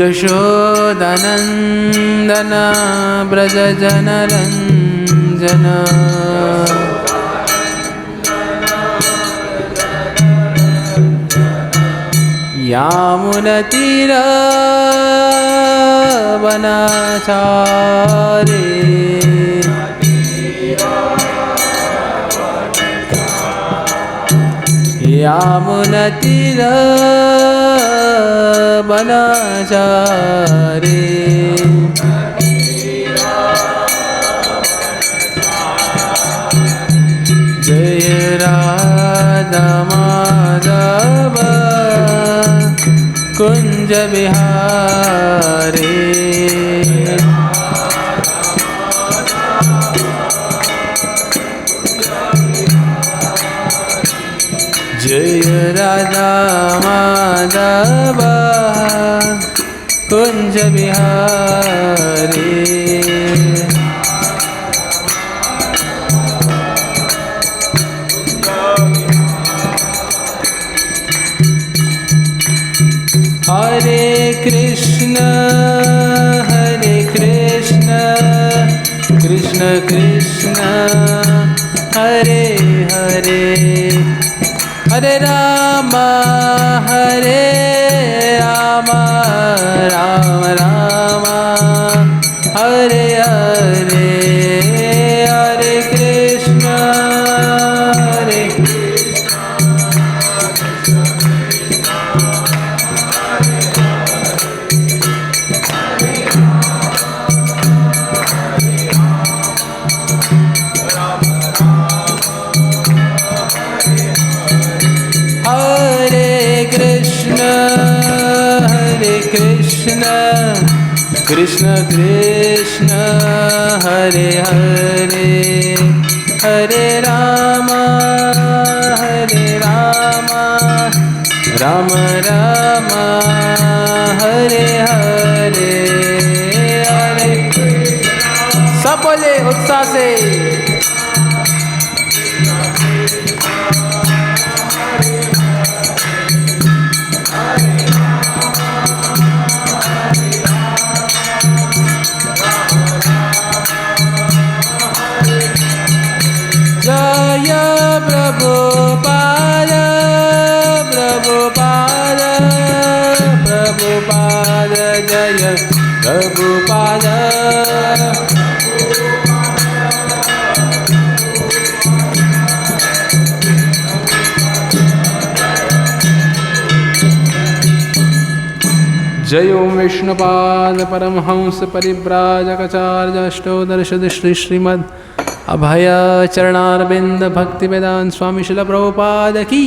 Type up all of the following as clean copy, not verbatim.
यशोदानन्दन व्रजजनरञ्जन यामुनतीरवनचारे यामुनतीरवनचारे जय राधा माधव कुंज बिहारी जय राधा माधव कुंज बिहारी हरे कृष्ण कृष्ण कृष्ण हरे हरे हरे राम राम राम हरे हरे हरे कृष्ण कृष्ण कृष्ण हरे हरे हरे राम राम राम हरे हरे हरे सब बोले उत्साह से प्रभुपाद जय प्रभुपाद जय ओम विष्णुपाद परमहंस परिव्राजकाचार्य अष्टोदर्शद श्री श्रीमद् अभय चरणारविंद भक्ति वेदांत स्वामी शिल प्रभुपाद की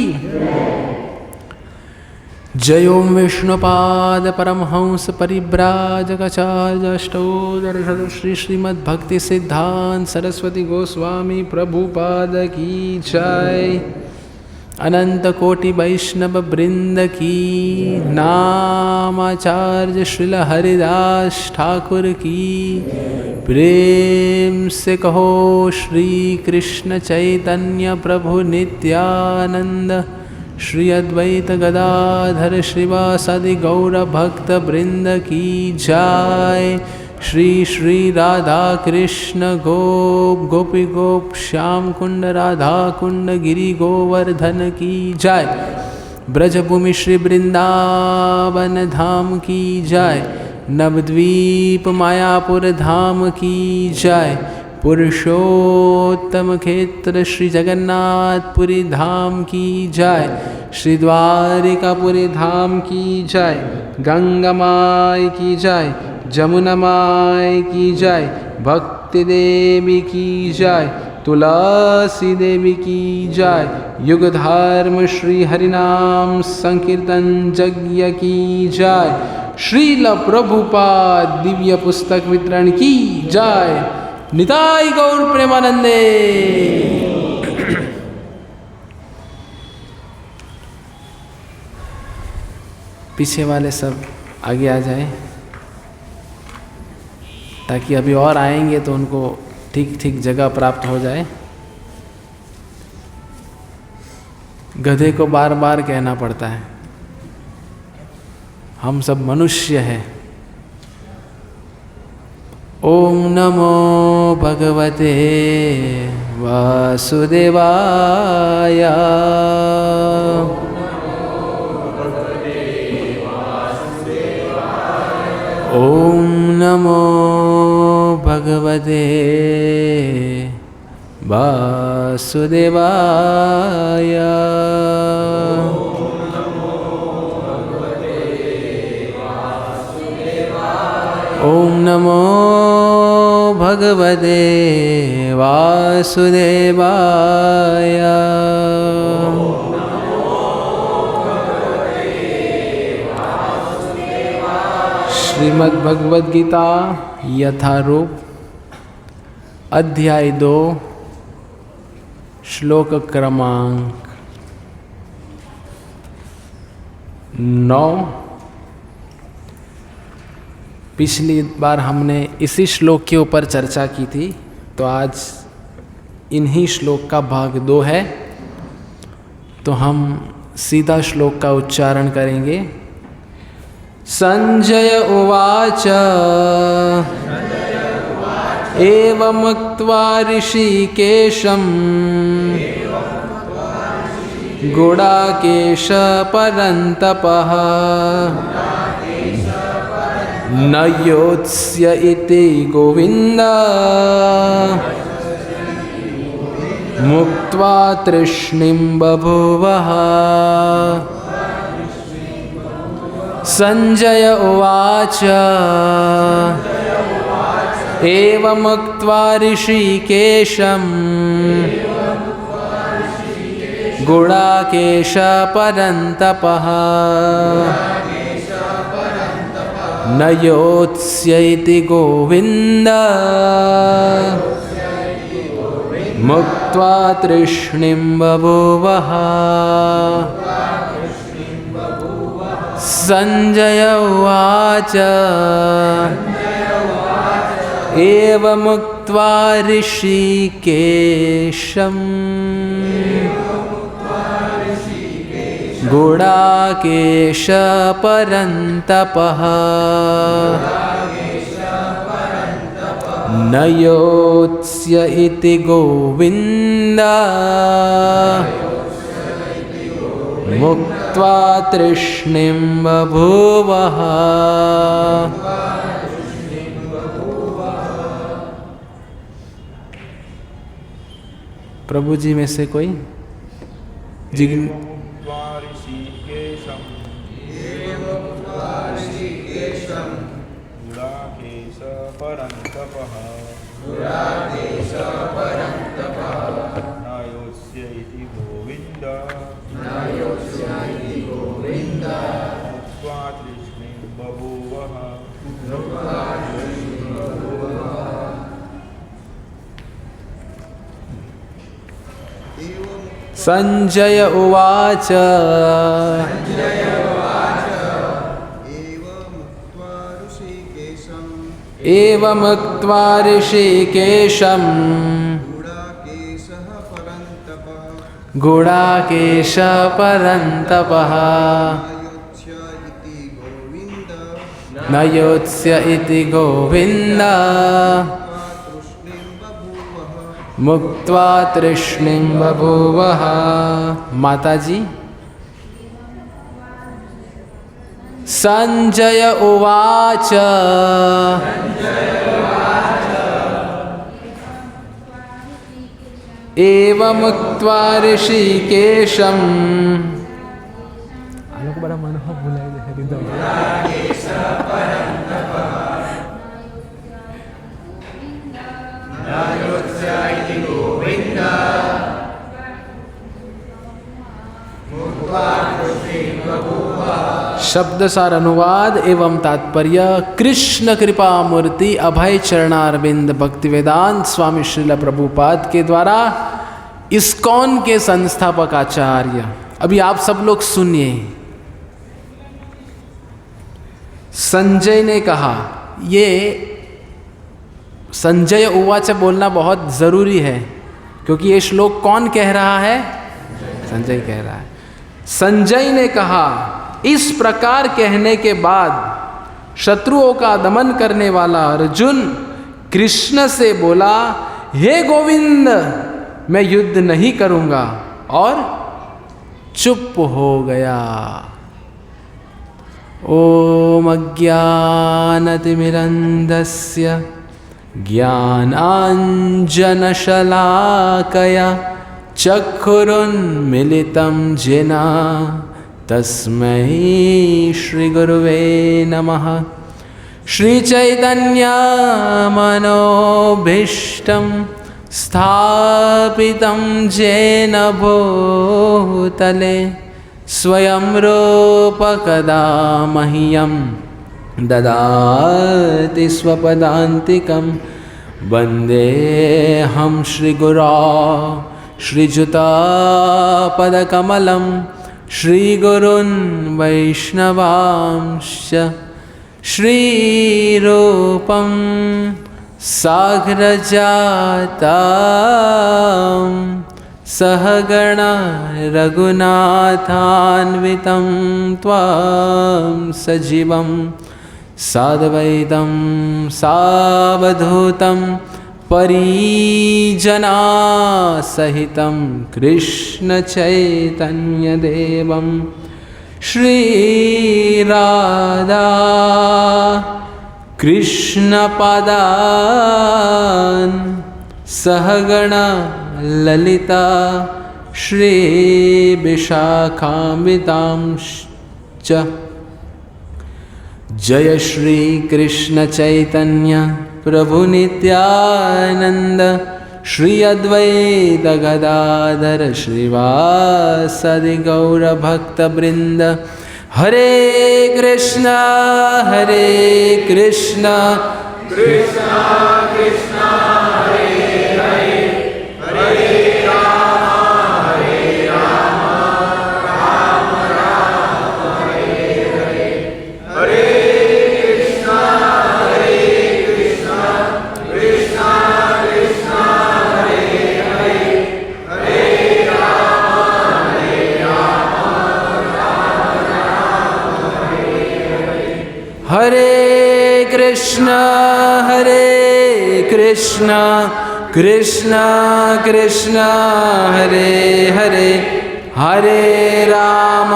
जय ओम विष्णुपाद परमहंस परिव्राजकाचार्य अष्टोदर्शद श्री श्रीमद् भक्ति सिद्धांत सरस्वती गोस्वामी प्रभुपाद की जय अनंत कोटि वैष्णव वृंद की नामाचार्य श्रील हरिदास ठाकुर की प्रेम से कहो श्री कृष्ण चैतन्य प्रभु नित्यानंद श्री अद्वैत गदाधर श्रीवासादि गौर भक्त वृंद की जय श्री श्री राधा कृष्ण गोप गोपी गोप श्याम कुंड राधा कुंड गिरि गोवर्धन की जय ब्रजभूमि श्री वृंदावन धाम की जय नवद्वीप मायापुर धाम की जय पुरुषोत्तम क्षेत्र श्री जगन्नाथपुरी धाम की जय श्री द्वारिकापुरी धाम की जय गंगा माई की जय जमुना माई की जय भक्ति देवी की जय तुलसी देवी की जय युग धर्म श्री हरिनाम संकीर्तन यज्ञ की जय श्रील प्रभुपाद दिव्य पुस्तक वितरण की जय निताई गौर प्रेमानंदे। पीछे वाले सब आगे आ जाएं ताकि अभी और आएंगे तो उनको ठीक ठीक जगह प्राप्त हो जाए। गधे को बार बार कहना पड़ता है, हम सब मनुष्य हैं, ओम नमो भगवते वासुदेवाय। ओम नमो भगवते वासुदेवाय। ओम नमो भगवते वासुदेवाय। श्रीमद् भगवद गीता यथारूप अध्याय 2 श्लोक क्रमांक 9। पिछली बार हमने इसी श्लोक के ऊपर चर्चा की थी, तो आज इन्हीं श्लोक का भाग 2 है। तो हम सीधा श्लोक का उच्चारण करेंगे। संजय उवाच एवमुक्त्वा ऋषिकेशं गुडाकेश परन्तपः न योत्स्य इति गोविन्द मुक्त्वा तृष्णिं बभूवः। संजय उवाच एवमुक्त्वा ऋषिकेशं गुडाकेश परन्तपः न योत्स्य इति गोविन्द मुक्त्वा तृष्णिं बभूवः। संजय उवाच एवमुक्त्वा ऋषिकेशं गुडाकेश परन्तपः न योत्स्य इति गोविन्द मुक्त्वा तृष्णिं बभूवः। प्रभु जी में से कोई संजय उवाच एवमुक्त्वा ऋषिकेशं गुडाकेश परन्तपः न योत्स्य इति गोविन्द मुक्त्वा तृष्णिं बभूवः। माता जी। संजय उवाच एवमुक्त्वा ऋषिकेशं शब्द सार अनुवाद एवं तात्पर्य। कृष्ण कृपा मूर्ति अभय चरणारविंद भक्ति वेदांत स्वामी श्रील प्रभुपाद के द्वारा इस्कॉन के संस्थापक आचार्य। अभी आप सब लोग सुनिए। संजय ने कहा, ये संजय उवाच बोलना बहुत ज़रूरी है, क्योंकि ये श्लोक कौन कह रहा है? संजय कह रहा है। संजय ने कहा, इस प्रकार कहने के बाद शत्रुओं का दमन करने वाला अर्जुन कृष्ण से बोला, हे गोविंद मैं युद्ध नहीं करूंगा, और चुप हो गया। ओम अज्ञानतिमिरन्धस्य ज्ञानाञ्जनशलाकया चक्षुरुन्मिलितं येन तस्मै श्रीगुरुवे नमः। श्रीचैतन्यमनोभीष्टं स्थापितं येन भूतले स्वयं रूप कदा मह्यं ददाति स्वपदान्तिकं। वन्देऽहं श्रीगुरो श्रीयुतापदकमलं श्रीगुरुन् वैष्णवांश्च। श्रीरूपं साग्रजातं सहगण रघुनाथान्वितं त्वां सजीवं साद्वैतं सावधूतं परिजनासहितं कृष्णचैतन्यदेवं श्रीराधा कृष्णपदान् सहगण ललिता श्रीविशाखान्वितांश्च। जय श्री कृष्ण चैतन्य प्रभु नित्यानंद श्री अद्वैत गदाधर श्रीवासदि गौर भक्त वृंद। हरे कृष्णा कृष्णा कृष्णा हरे हरे, हरे राम राम राम हरे हरे। हरे कृष्णा कृष्णा कृष्णा हरे हरे, हरे राम हरे हरे। हरे कृष्णा कृष्णा कृष्णा हरे हरे, हरे राम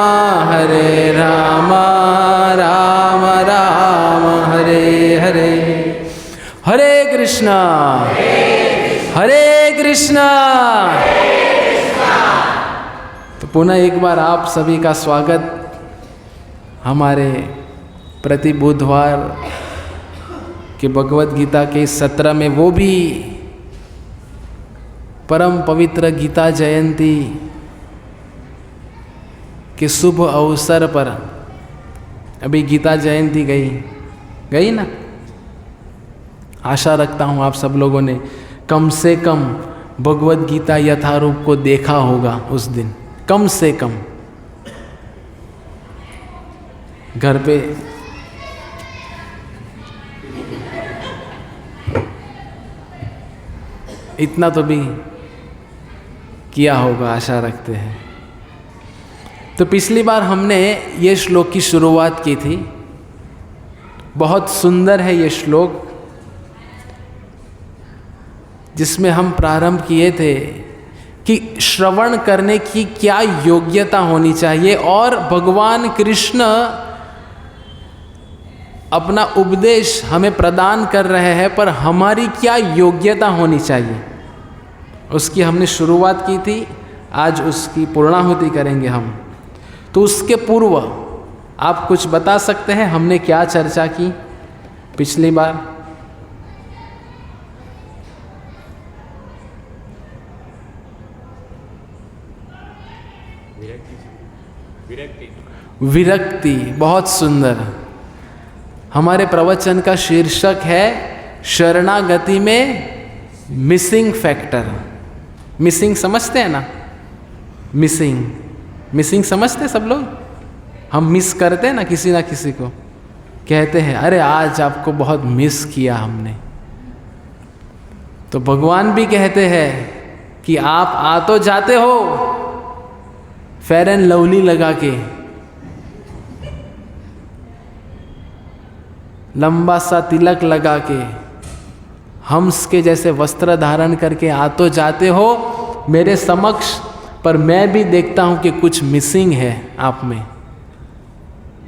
राम राम हरे हरे। हरे कृष्णा तो पुनः एक बार आप सभी का स्वागत हमारे प्रति बुधवार कि भगवत गीता के सत्र में, वो भी परम पवित्र गीता जयंती के शुभ अवसर पर। अभी गीता जयंती गई ना। आशा रखता हूँ आप सब लोगों ने कम से कम भगवत गीता यथारूप को देखा होगा उस दिन, कम से कम घर पे। इतना तो भी किया होगा, आशा रखते हैं। तो पिछली बार हमने ये श्लोक की शुरुआत की थी। बहुत सुंदर है ये श्लोक, जिसमें हम प्रारंभ किए थे कि श्रवण करने की क्या योग्यता होनी चाहिए, और भगवान कृष्ण अपना उपदेश हमें प्रदान कर रहे हैं, पर हमारी क्या योग्यता होनी चाहिए, उसकी हमने शुरुआत की थी। आज उसकी पूर्णाहुति करेंगे हम। तो उसके पूर्व आप कुछ बता सकते हैं हमने क्या चर्चा की पिछली बार? विरक्ति। बहुत सुंदर। हमारे प्रवचन का शीर्षक है शरणागति में मिसिंग फैक्टर। मिसिंग समझते हैं ना? मिसिंग समझते हैं सब लोग? हम मिस करते हैं ना किसी को, कहते हैं अरे आज आपको बहुत मिस किया हमने। तो भगवान भी कहते हैं कि आप आ तो जाते हो फेयर एंड लवली लगा के, लंबा सा तिलक लगा के, हंस के जैसे वस्त्र धारण करके आ तो जाते हो मेरे समक्ष, पर मैं भी देखता हूं कि कुछ मिसिंग है आप में।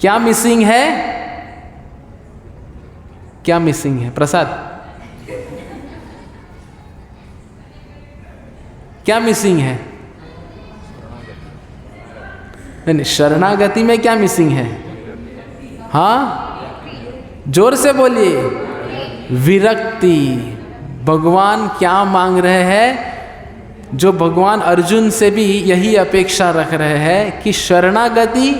क्या मिसिंग है? क्या मिसिंग है प्रसाद? क्या मिसिंग है? नहीं, शरणागति में क्या मिसिंग है? हाँ, जोर से बोलिए। विरक्ति। भगवान क्या मांग रहे हैं? जो भगवान अर्जुन से भी यही अपेक्षा रख रहे हैं कि शरणागति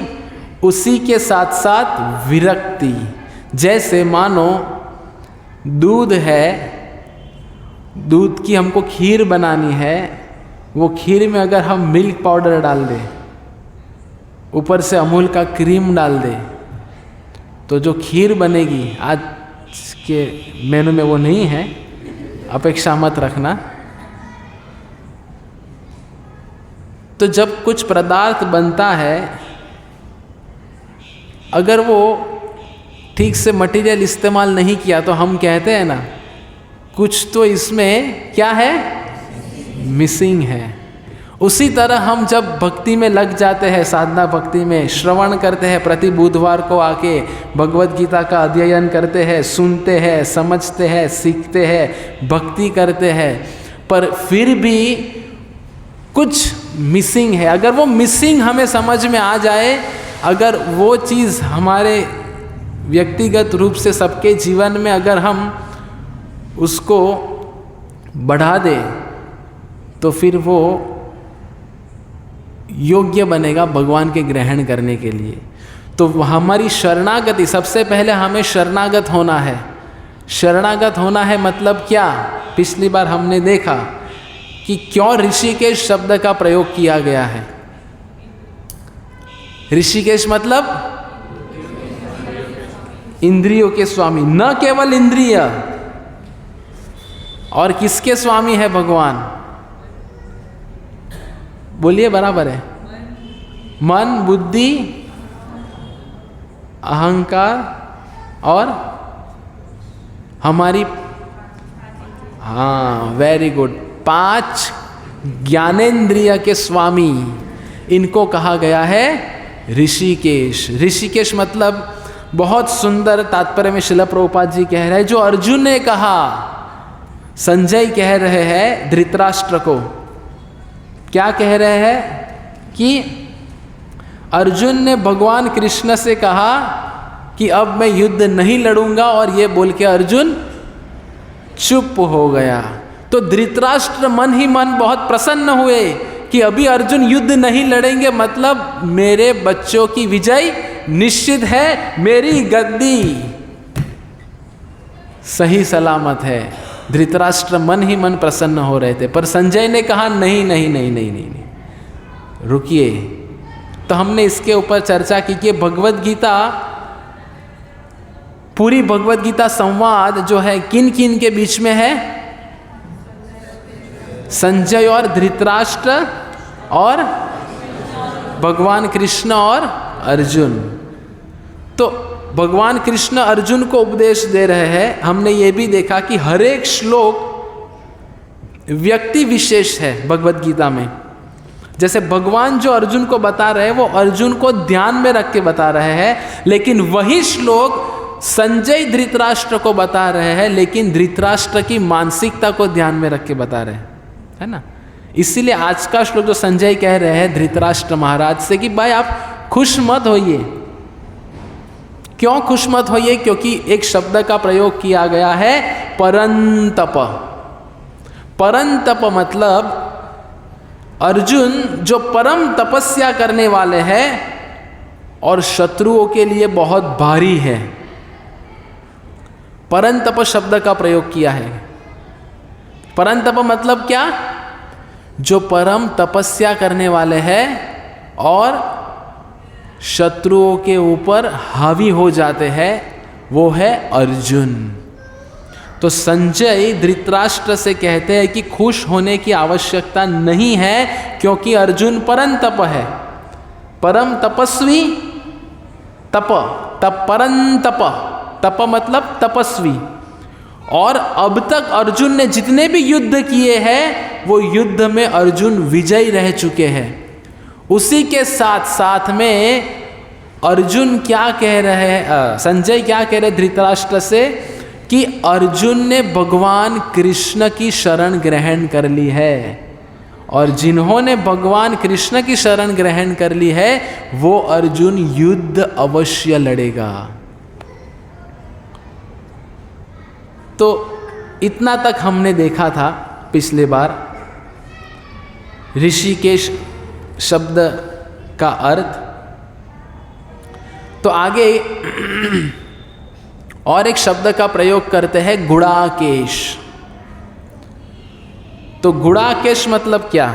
उसी के साथ साथ विरक्ति। जैसे मानो दूध है, दूध की हमको खीर बनानी है, वो खीर में अगर हम मिल्क पाउडर डाल दें, ऊपर से अमूल का क्रीम डाल दें, तो जो खीर बनेगी, आज के मेनू में वो नहीं है, अपेक्षा मत रखना। तो जब कुछ पदार्थ बनता है, अगर वो ठीक से मटेरियल इस्तेमाल नहीं किया तो हम कहते हैं ना कुछ तो इसमें क्या है, मिसिंग है। उसी तरह हम जब भक्ति में लग जाते हैं, साधना भक्ति में श्रवण करते हैं, प्रति बुधवार को आके भगवत गीता का अध्ययन करते हैं, सुनते हैं, समझते हैं, सीखते हैं, भक्ति करते हैं, पर फिर भी कुछ मिसिंग है। अगर वो मिसिंग हमें समझ में आ जाए, अगर वो चीज़ हमारे व्यक्तिगत रूप से सबके जीवन में अगर हम उसको बढ़ा दें, तो फिर वो योग्य बनेगा भगवान के ग्रहण करने के लिए। तो हमारी शरणागति, सबसे पहले हमें शरणागत होना है। शरणागत होना है मतलब क्या? पिछली बार हमने देखा कि क्यों ऋषिकेश शब्द का प्रयोग किया गया है। ऋषिकेश मतलब इंद्रियों के स्वामी, न केवल इंद्रिय, और किसके स्वामी है भगवान? बोलिए, बराबर है। मन, बुद्धि, अहंकार और हमारी, हाँ वेरी गुड, 5 ज्ञानेंद्रिय के स्वामी, इनको कहा गया है ऋषिकेश। ऋषिकेश मतलब बहुत सुंदर तात्पर्य में श्रील प्रभुपाद जी कह रहे हैं, जो अर्जुन ने कहा, संजय कह रहे हैं धृतराष्ट्र को, क्या कह रहे हैं कि अर्जुन ने भगवान कृष्ण से कहा कि अब मैं युद्ध नहीं लड़ूंगा, और ये बोल के अर्जुन चुप हो गया। तो धृतराष्ट्र मन ही मन बहुत प्रसन्न हुए कि अभी अर्जुन युद्ध नहीं लड़ेंगे, मतलब मेरे बच्चों की विजय निश्चित है, मेरी गद्दी सही सलामत है। धृतराष्ट्र मन ही मन प्रसन्न हो रहे थे, पर संजय ने कहा नहीं नहीं नहीं नहीं नहीं, नहीं। रुकिए। तो हमने इसके ऊपर चर्चा की कि भगवत गीता, पूरी भगवत गीता संवाद जो है किन किन के बीच में है? संजय और धृतराष्ट्र और भगवान कृष्ण और अर्जुन। तो भगवान कृष्ण अर्जुन को उपदेश दे रहे हैं। हमने ये भी देखा कि हर एक श्लोक व्यक्ति विशेष है भगवत गीता में। जैसे भगवान जो अर्जुन को बता रहे हैं वो अर्जुन को ध्यान में रख के बता रहे हैं, लेकिन वही श्लोक संजय धृतराष्ट्र को बता रहे हैं, लेकिन धृतराष्ट्र की मानसिकता को ध्यान में रख के बता रहे हैं, है ना। इसीलिए आज का श्लोक जो संजय कह रहे हैं धृतराष्ट्र महाराज से कि भाई आप खुश मत होइए। क्यों खुश मत होइए? क्योंकि एक शब्द का प्रयोग किया गया है परंतप। परंतप मतलब अर्जुन जो परम तपस्या करने वाले हैं और शत्रुओं के लिए बहुत भारी है, परंतप शब्द का प्रयोग किया है। परंतप मतलब क्या? जो परम तपस्या करने वाले हैं और शत्रुओं के ऊपर हावी हो जाते हैं, वो है अर्जुन। तो संजय धृतराष्ट्र से कहते हैं कि खुश होने की आवश्यकता नहीं है, क्योंकि अर्जुन परंतप है, परम तपस्वी। तप परंतप, तप मतलब तपस्वी, और अब तक अर्जुन ने जितने भी युद्ध किए हैं वो युद्ध में अर्जुन विजयी रह चुके हैं। उसी के साथ साथ में अर्जुन क्या कह रहे हैं, संजय क्या कह रहे धृतराष्ट्र से कि अर्जुन ने भगवान कृष्ण की शरण ग्रहण कर ली है, और जिन्होंने भगवान कृष्ण की शरण ग्रहण कर ली है वो अर्जुन युद्ध अवश्य लड़ेगा। तो इतना तक हमने देखा था पिछले बार ऋषिकेश शब्द का अर्थ। तो आगे और एक शब्द का प्रयोग करते हैं गुड़ाकेश। तो गुड़ाकेश मतलब क्या?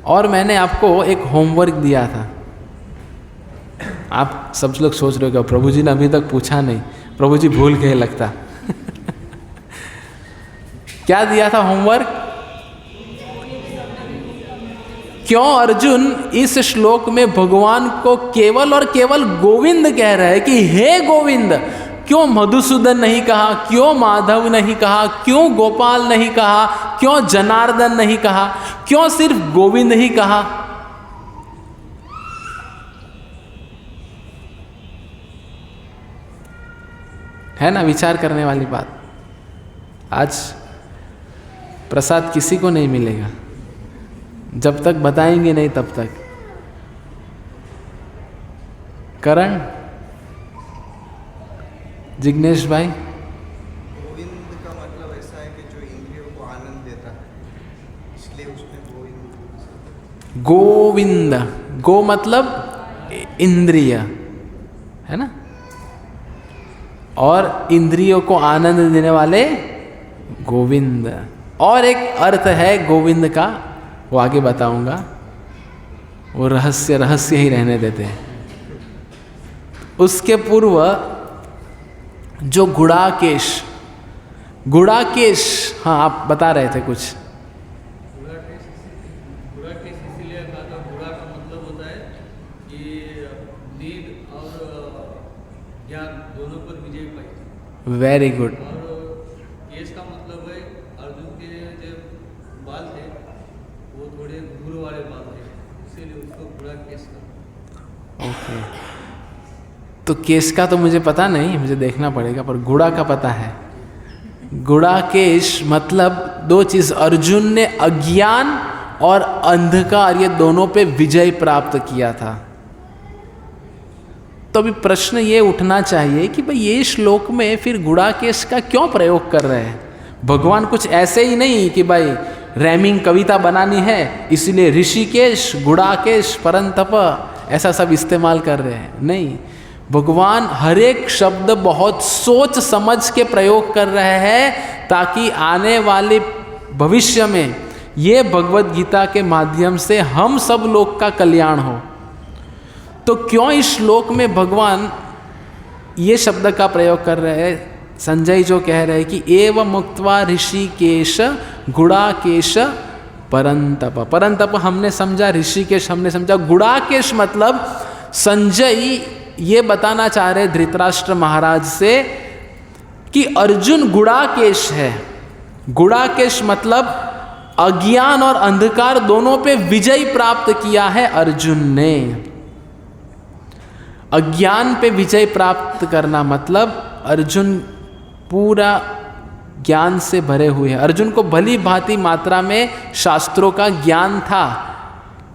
और मैंने आपको एक होमवर्क दिया था। आप सब लोग सोच रहे हो कि प्रभु जी ने अभी तक पूछा नहीं, प्रभु जी भूल गए लगता। क्या दिया था होमवर्क? क्यों अर्जुन इस श्लोक में भगवान को केवल और केवल गोविंद कह रहा है कि हे गोविंद? क्यों मधुसूदन नहीं कहा, क्यों माधव नहीं कहा, क्यों गोपाल नहीं कहा, क्यों जनार्दन नहीं कहा, क्यों सिर्फ गोविंद ही कहा? है ना विचार करने वाली बात। आज प्रसाद किसी को नहीं मिलेगा जब तक बताएंगे नहीं तब तक। करण, जिग्नेश भाई, गोविंद का मतलब ऐसा है कि जो इंद्रियों को आनंद देता है, इसलिए उसमें गोविंद। गोविंद, गो मतलब इंद्रिय है ना, और इंद्रियों को आनंद देने वाले गोविंद। और एक अर्थ है गोविंद का, वो आगे बताऊंगा, वो रहस्य ही रहने देते हैं। उसके पूर्व जो गुड़ाकेश, हाँ आप बता रहे थे कुछ। गुड़ाकेश इसीलिए कहा था, गुड़ा का मतलब होता है कि नींद और ज्ञान दोनों पर विजय पाई। Very good. और केश का मतलब है अर्जुन के जो बाल थे वो थोड़े धूल वाले बाल थे, इसीलिए उसको गुड़ा केश का। ओके, तो केश का तो मुझे पता नहीं, मुझे देखना पड़ेगा, पर गुड़ा का पता है। गुड़ाकेश मतलब दो चीज, अर्जुन ने अज्ञान और अंधकार ये दोनों पे विजय प्राप्त किया था। तो अभी प्रश्न ये उठना चाहिए कि भाई ये श्लोक में फिर गुड़ाकेश का क्यों प्रयोग कर रहे हैं? भगवान कुछ ऐसे ही नहीं कि भाई रैमिंग कविता बनानी है इसलिए ऋषिकेश, गुड़ाकेश, परंतप ऐसा सब इस्तेमाल कर रहे हैं। नहीं, भगवान हर एक शब्द बहुत सोच समझ के प्रयोग कर रहे हैं ताकि आने वाले भविष्य में ये भगवत गीता के माध्यम से हम सब लोग का कल्याण हो। तो क्यों इस श्लोक में भगवान ये शब्द का प्रयोग कर रहे हैं? संजय जो कह रहे हैं कि एव मुक्त्वा ऋषिकेश गुड़ाकेश परंतप। परंतप हमने समझा, ऋषिकेश हमने समझा, गुड़ाकेश मतलब संजय ये बताना चाह रहे धृतराष्ट्र महाराज से कि अर्जुन गुड़ाकेश है। गुड़ाकेश मतलब अज्ञान और अंधकार दोनों पे विजय प्राप्त किया है अर्जुन ने। अज्ञान पे विजय प्राप्त करना मतलब अर्जुन पूरा ज्ञान से भरे हुए हैं। अर्जुन को भली भांति मात्रा में शास्त्रों का ज्ञान था।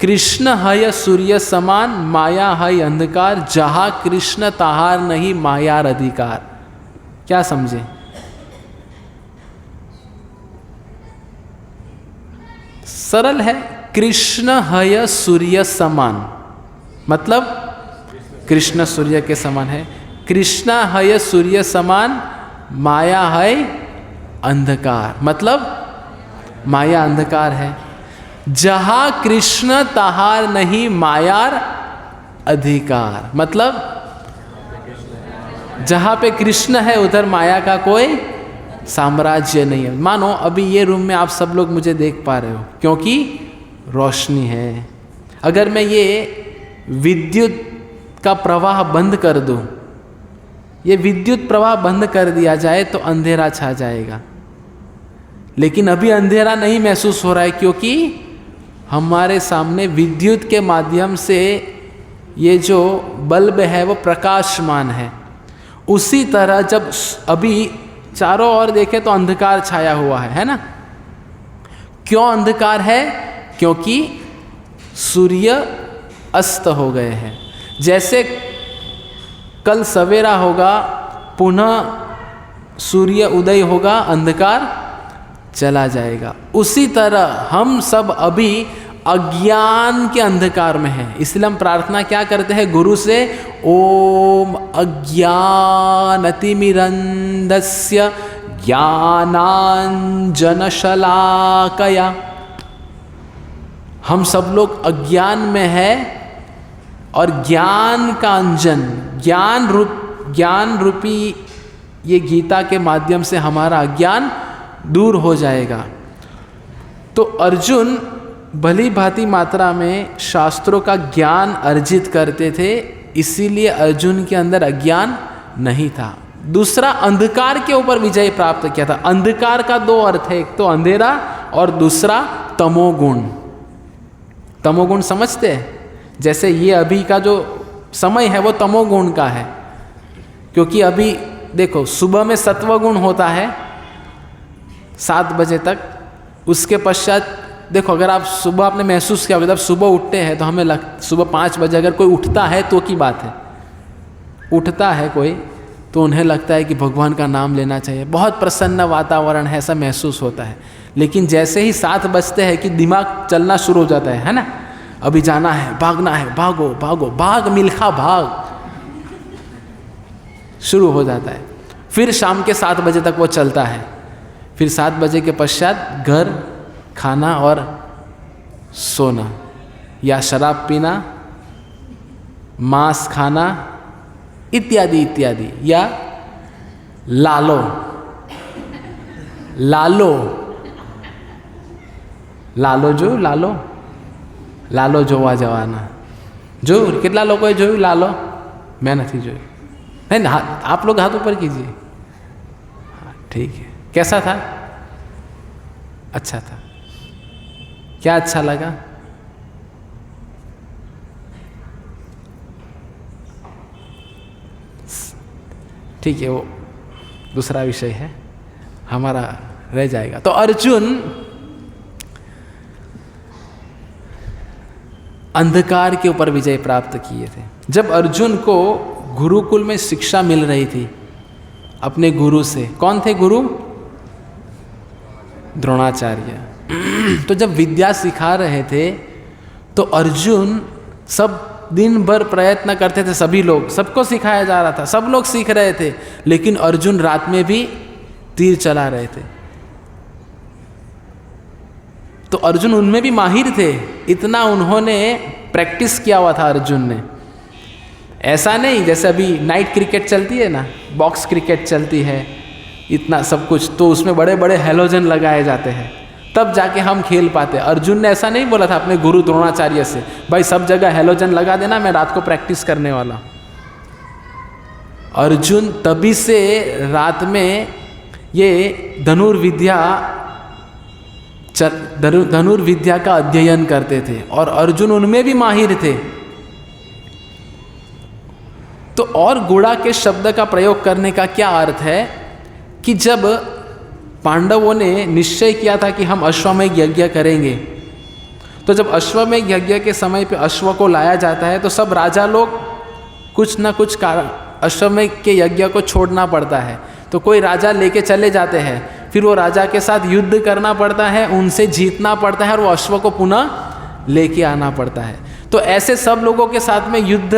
कृष्ण है सूर्य समान, माया है अंधकार, जहाँ कृष्ण तहार नहीं मायार अधिकार। क्या समझे? सरल है। कृष्ण है सूर्य समान मतलब कृष्ण सूर्य के समान है। कृष्ण है सूर्य समान, माया है अंधकार मतलब माया अंधकार है। जहाँ कृष्ण तहार नहीं मायार अधिकार मतलब जहाँ पे कृष्ण है उधर माया का कोई साम्राज्य नहीं है। मानो अभी ये रूम में आप सब लोग मुझे देख पा रहे हो क्योंकि रोशनी है। अगर मैं ये विद्युत का प्रवाह बंद कर दो, ये विद्युत प्रवाह बंद कर दिया जाए तो अंधेरा छा जाएगा। लेकिन अभी अंधेरा नहीं महसूस हो रहा है, क्योंकि हमारे सामने विद्युत के माध्यम से ये जो बल्ब है वो प्रकाशमान है। उसी तरह जब अभी चारों ओर देखें तो अंधकार छाया हुआ है ना? क्यों अंधकार है? क्योंकि सूर्य अस्त हो गए हैं। जैसे कल सवेरा होगा, पुनः सूर्य उदय होगा, अंधकार चला जाएगा। उसी तरह हम सब अभी अज्ञान के अंधकार में हैं। इसलिए हम प्रार्थना क्या करते हैं गुरु से? ओम अज्ञानतिमिरन्धस्य ज्ञानाञ्जनशलाकया। हम सब लोग अज्ञान में हैं और ज्ञान का अंजन, ज्ञान रूपी ये गीता के माध्यम से हमारा अज्ञान दूर हो जाएगा। तो अर्जुन भली भांति मात्रा में शास्त्रों का ज्ञान अर्जित करते थे, इसीलिए अर्जुन के अंदर अज्ञान नहीं था। दूसरा, अंधकार के ऊपर विजय प्राप्त किया था। अंधकार का दो अर्थ है, एक तो अंधेरा और दूसरा तमोगुण। तमोगुण समझते हैं? जैसे ये अभी का जो समय है वो तमोगुण का है, क्योंकि अभी देखो सुबह में सत्वगुण होता है 7 बजे तक। उसके पश्चात देखो, अगर आप सुबह आपने महसूस किया, जब सुबह उठते हैं तो हमें सुबह 5 बजे अगर कोई उठता है तो की बात है, उठता है कोई तो उन्हें लगता है कि भगवान का नाम लेना चाहिए, बहुत प्रसन्न वातावरण है, ऐसा महसूस होता है। लेकिन जैसे ही 7 बजते हैं कि दिमाग चलना शुरू हो जाता है ना? अभी जाना है, भागना है, भागो भागो, भाग मिल्खा भाग, शुरू हो जाता है। फिर शाम के 7 बजे तक वो चलता है। फिर 7 बजे के पश्चात घर, खाना और सोना, या शराब पीना, मांस खाना इत्यादि इत्यादि, या लालो लालो लालो जो लालो लालो જોવા જવાના। જોયું? કેટલા લોકોએ જોયું લાલો? मैं नहीं જોયું। नहीं, आप लोग हाथ ऊपर कीजिए। हाँ ठीक है। कैसा था? अच्छा था। क्या अच्छा लगा? ठीक है, वो दूसरा विषय है, हमारा रह जाएगा। तो अर्जुन अंधकार के ऊपर विजय प्राप्त किए थे। जब अर्जुन को गुरुकुल में शिक्षा मिल रही थी अपने गुरु से, कौन थे गुरु? द्रोणाचार्य। तो जब विद्या सिखा रहे थे तो अर्जुन सब दिन भर प्रयत्न करते थे, सभी लोग, सबको सिखाया जा रहा था, सब लोग सीख रहे थे, लेकिन अर्जुन रात में भी तीर चला रहे थे। तो अर्जुन उनमें भी माहिर थे, इतना उन्होंने प्रैक्टिस किया हुआ था अर्जुन ने। ऐसा नहीं जैसे अभी नाइट क्रिकेट चलती है ना, बॉक्स क्रिकेट चलती है, इतना सब कुछ, तो उसमें बड़े बड़े हैलोजन लगाए जाते हैं तब जाके हम खेल पाते। अर्जुन ने ऐसा नहीं बोला था अपने गुरु द्रोणाचार्य से, भाई सब जगह हैलोजन लगा देना, मैं रात को प्रैक्टिस करने वाला। अर्जुन तभी से रात में ये धनुर्विद्या का अध्ययन करते थे और अर्जुन उनमें भी माहिर थे। तो और गुड़ा के शब्द का प्रयोग करने का क्या अर्थ है कि जब पांडवों ने निश्चय किया था कि हम अश्वमेध यज्ञ करेंगे, तो जब अश्वमेध यज्ञ के समय पे अश्व को लाया जाता है तो सब राजा लोग कुछ ना कुछ कारण अश्वमेध के यज्ञ को छोड़ना पड़ता है। तो कोई राजा लेके चले जाते हैं, फिर वो राजा के साथ युद्ध करना पड़ता है, उनसे जीतना पड़ता है और वो अश्व को पुनः लेके आना पड़ता है। तो ऐसे सब लोगों के साथ में युद्ध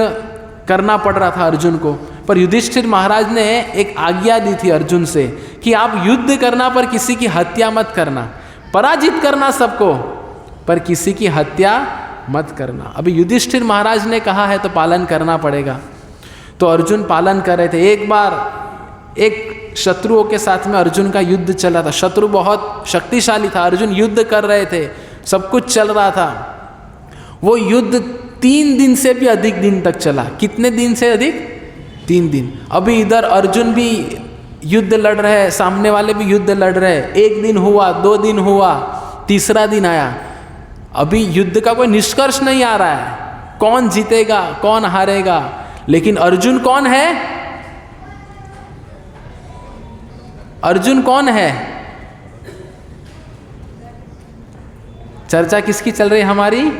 करना पड़ रहा था अर्जुन को। पर युधिष्ठिर महाराज ने एक आज्ञा दी थी अर्जुन से कि आप युद्ध करना पर किसी की हत्या मत करना, पराजित करना सबको, पर किसी की हत्या मत करना। अभी युधिष्ठिर महाराज ने कहा है तो पालन करना पड़ेगा। तो अर्जुन पालन कर रहे थे। एक बार एक शत्रुओं के साथ में अर्जुन का युद्ध चला था, शत्रु बहुत शक्तिशाली था, अर्जुन युद्ध कर रहे थे, सब कुछ चल रहा था। वो युद्ध 3 दिन से भी अधिक दिन तक चला। कितने दिन से अधिक? 3 दिन। अभी इधर अर्जुन भी युद्ध लड़ रहे हैं, सामने वाले भी युद्ध लड़ रहे हैं। 1 दिन हुआ, 2 दिन हुआ, तीसरा दिन आया, अभी युद्ध का कोई निष्कर्ष नहीं आ रहा है, कौन जीतेगा कौन हारेगा। लेकिन अर्जुन कौन है? अर्जुन कौन है? चर्चा किसकी चल रही है हमारी?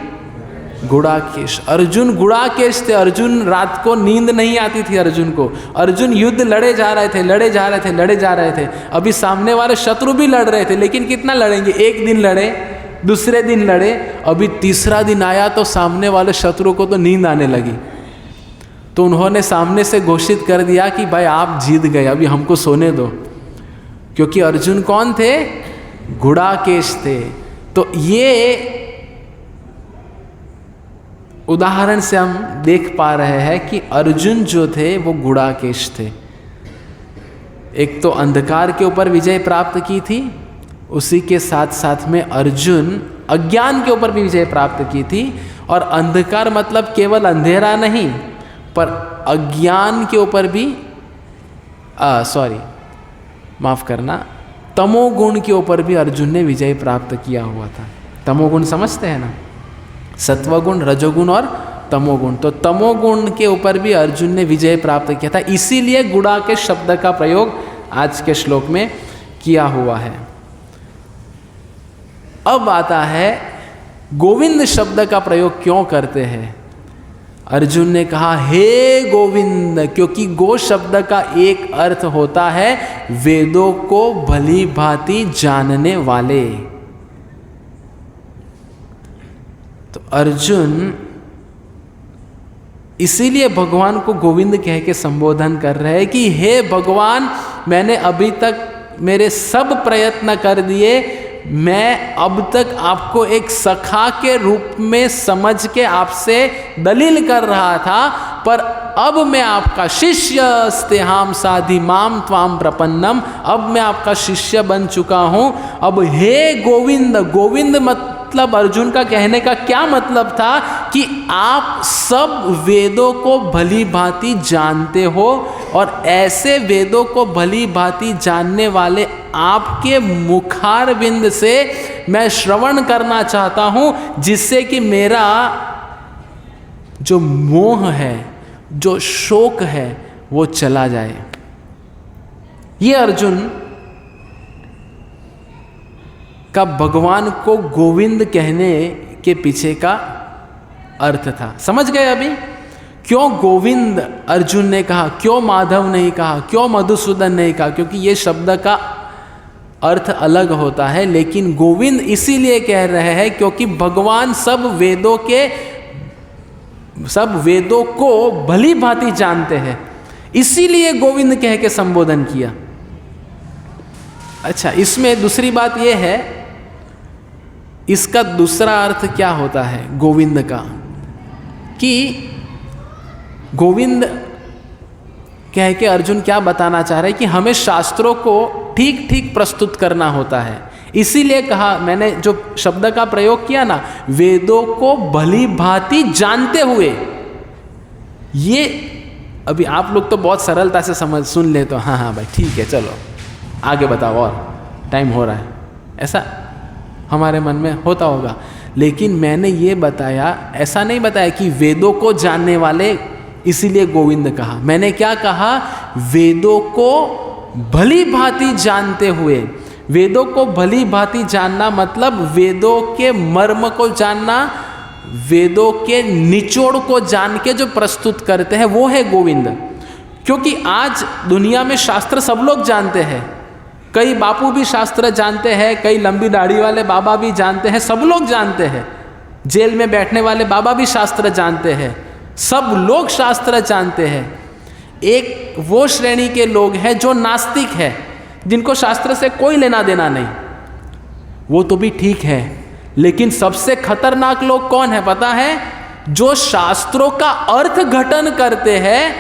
गुड़ाकेश। अर्जुन गुड़ाकेश थे। अर्जुन रात को नींद नहीं आती थी अर्जुन को। अर्जुन युद्ध लड़े जा रहे थे, लड़े जा रहे थे, लड़े जा रहे थे। अभी सामने वाले शत्रु भी लड़ रहे थे, लेकिन कितना लड़ेंगे? 1 दिन लड़े, दूसरे दिन लड़े, अभी तीसरा दिन आया तो सामने वाले शत्रु को तो नींद आने लगी। तो उन्होंने सामने से घोषित कर दिया कि भाई आप जीत गए, अभी हमको सोने दो। क्योंकि अर्जुन कौन थे? गुड़ाकेश थे। तो ये उदाहरण से हम देख पा रहे हैं कि अर्जुन जो थे वो गुड़ाकेश थे। एक तो अंधकार के ऊपर विजय प्राप्त की थी, उसी के साथ साथ में अर्जुन अज्ञान के ऊपर भी विजय प्राप्त की थी। और अंधकार मतलब केवल अंधेरा नहीं, पर अज्ञान के ऊपर भी माफ करना, तमोगुण के ऊपर भी अर्जुन ने विजय प्राप्त किया हुआ था। तमोगुण समझते हैं ना? सत्वगुण, रजोगुण और तमोगुण। तो तमोगुण के ऊपर भी अर्जुन ने विजय प्राप्त किया था, इसीलिए गुड़ा के शब्द का प्रयोग आज के श्लोक में किया हुआ है। अब आता है गोविंद शब्द का प्रयोग क्यों करते हैं? अर्जुन ने कहा हे गोविंद, क्योंकि गो शब्द का एक अर्थ होता है वेदों को भली भांति जानने वाले। तो अर्जुन इसीलिए भगवान को गोविंद कह के संबोधन कर रहे हैं कि हे भगवान, मैंने अभी तक मेरे सब प्रयत्न कर दिए, मैं अब तक आपको एक सखा के रूप में समझ के आपसे दलील कर रहा था, पर अब मैं आपका शिष्य स्तेहाम साधि माम त्वाम प्रपन्नम, अब मैं आपका शिष्य बन चुका हूं। अब हे गोविंद, गोविंद मतलब अर्जुन का कहने का क्या मतलब था कि आप सब वेदों को भली भांति जानते हो, और ऐसे वेदों को भली भांति जानने वाले आपके मुखारविंद से मैं श्रवण करना चाहता हूं, जिससे कि मेरा जो मोह है, जो शोक है, वो चला जाए। ये अर्जुन का भगवान को गोविंद कहने के पीछे का अर्थ था। समझ गए अभी क्यों गोविंद अर्जुन ने कहा, क्यों माधव नहीं कहा, क्यों मधुसूदन नहीं कहा? क्योंकि ये शब्द का अर्थ अलग होता है, लेकिन गोविंद इसीलिए कह रहे हैं क्योंकि भगवान सब वेदों को भली भांति जानते हैं, इसीलिए गोविंद कह के संबोधन किया। अच्छा, इसमें दूसरी बात यह है, इसका दूसरा अर्थ क्या होता है गोविंद का, कि गोविंद कह के अर्जुन क्या बताना चाह रहे हैं कि हमें शास्त्रों को ठीक ठीक प्रस्तुत करना होता है। इसीलिए कहा, मैंने जो शब्द का प्रयोग किया ना, वेदों को भली भांति जानते हुए। ये अभी आप लोग तो बहुत सरलता से सुन ले, तो हाँ भाई ठीक है, चलो आगे बताओ, और टाइम हो रहा है, ऐसा हमारे मन में होता होगा। लेकिन मैंने ये बताया, ऐसा नहीं बताया कि वेदों को जानने वाले इसीलिए गोविंद कहा। मैंने क्या कहा? वेदों को भली भांति जानते हुए। वेदों को भली भांति जानना मतलब वेदों के मर्म को जानना, वेदों के निचोड़ को जान के जो प्रस्तुत करते हैं वो है गोविंद। क्योंकि आज दुनिया में शास्त्र सब लोग जानते हैं, कई बापू भी शास्त्र जानते हैं, कई लंबी दाढ़ी वाले बाबा भी जानते हैं, सब लोग जानते हैं। जेल में बैठने वाले बाबा भी शास्त्र जानते हैं, सब लोग शास्त्र जानते हैं। एक वो श्रेणी के लोग हैं जो नास्तिक है, जिनको शास्त्र से कोई लेना देना नहीं, वो तो भी ठीक है। लेकिन सबसे खतरनाक लोग कौन है पता है? जो शास्त्रों का अर्थ घटन करते हैं,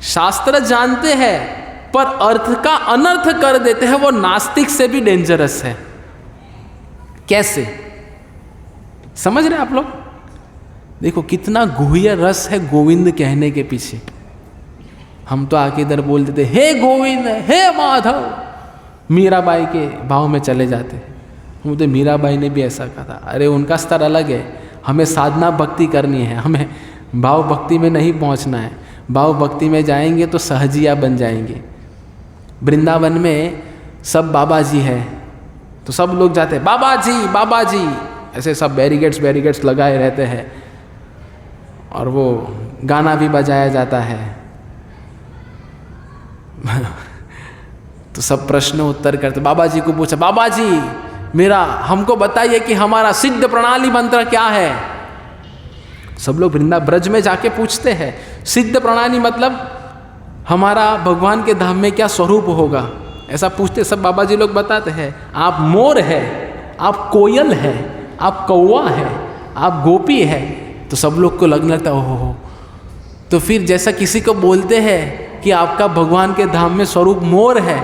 शास्त्र जानते हैं पर अर्थ का अनर्थ कर देते हैं, वो नास्तिक से भी डेंजरस है। कैसे? समझ रहे आप लोग? देखो कितना गुह्य रस है गोविंद कहने के पीछे। हम तो आके इधर बोल देते हे गोविंद, हे माधव, मीराबाई के भाव में चले जाते। हम तो मीराबाई ने भी ऐसा कहा था। अरे उनका स्तर अलग है, हमें साधना भक्ति करनी है, हमें भाव भक्ति में नहीं पहुंचना है। भाव भक्ति में जाएंगे तो सहजिया बन जाएंगे। वृंदावन में सब बाबा जी है तो सब लोग जाते हैं बाबा जी, ऐसे सब बैरिकेड्स लगाए रहते हैं और वो गाना भी बजाया जाता है। तो सब प्रश्न उत्तर करते। बाबा जी को पूछा, बाबा जी मेरा हमको बताइए कि हमारा सिद्ध प्रणाली मंत्र क्या है। सब लोग वृंदा ब्रज में जाके पूछते हैं सिद्ध प्रणाली मतलब हमारा भगवान के धाम में क्या स्वरूप होगा, ऐसा पूछते। सब बाबा जी लोग बताते हैं आप मोर है, आप कोयल है, आप कौवा है, आप गोपी है। तो सब लोग को लगने लगता ओहो। तो फिर जैसा किसी को बोलते हैं कि आपका भगवान के धाम में स्वरूप मोर है,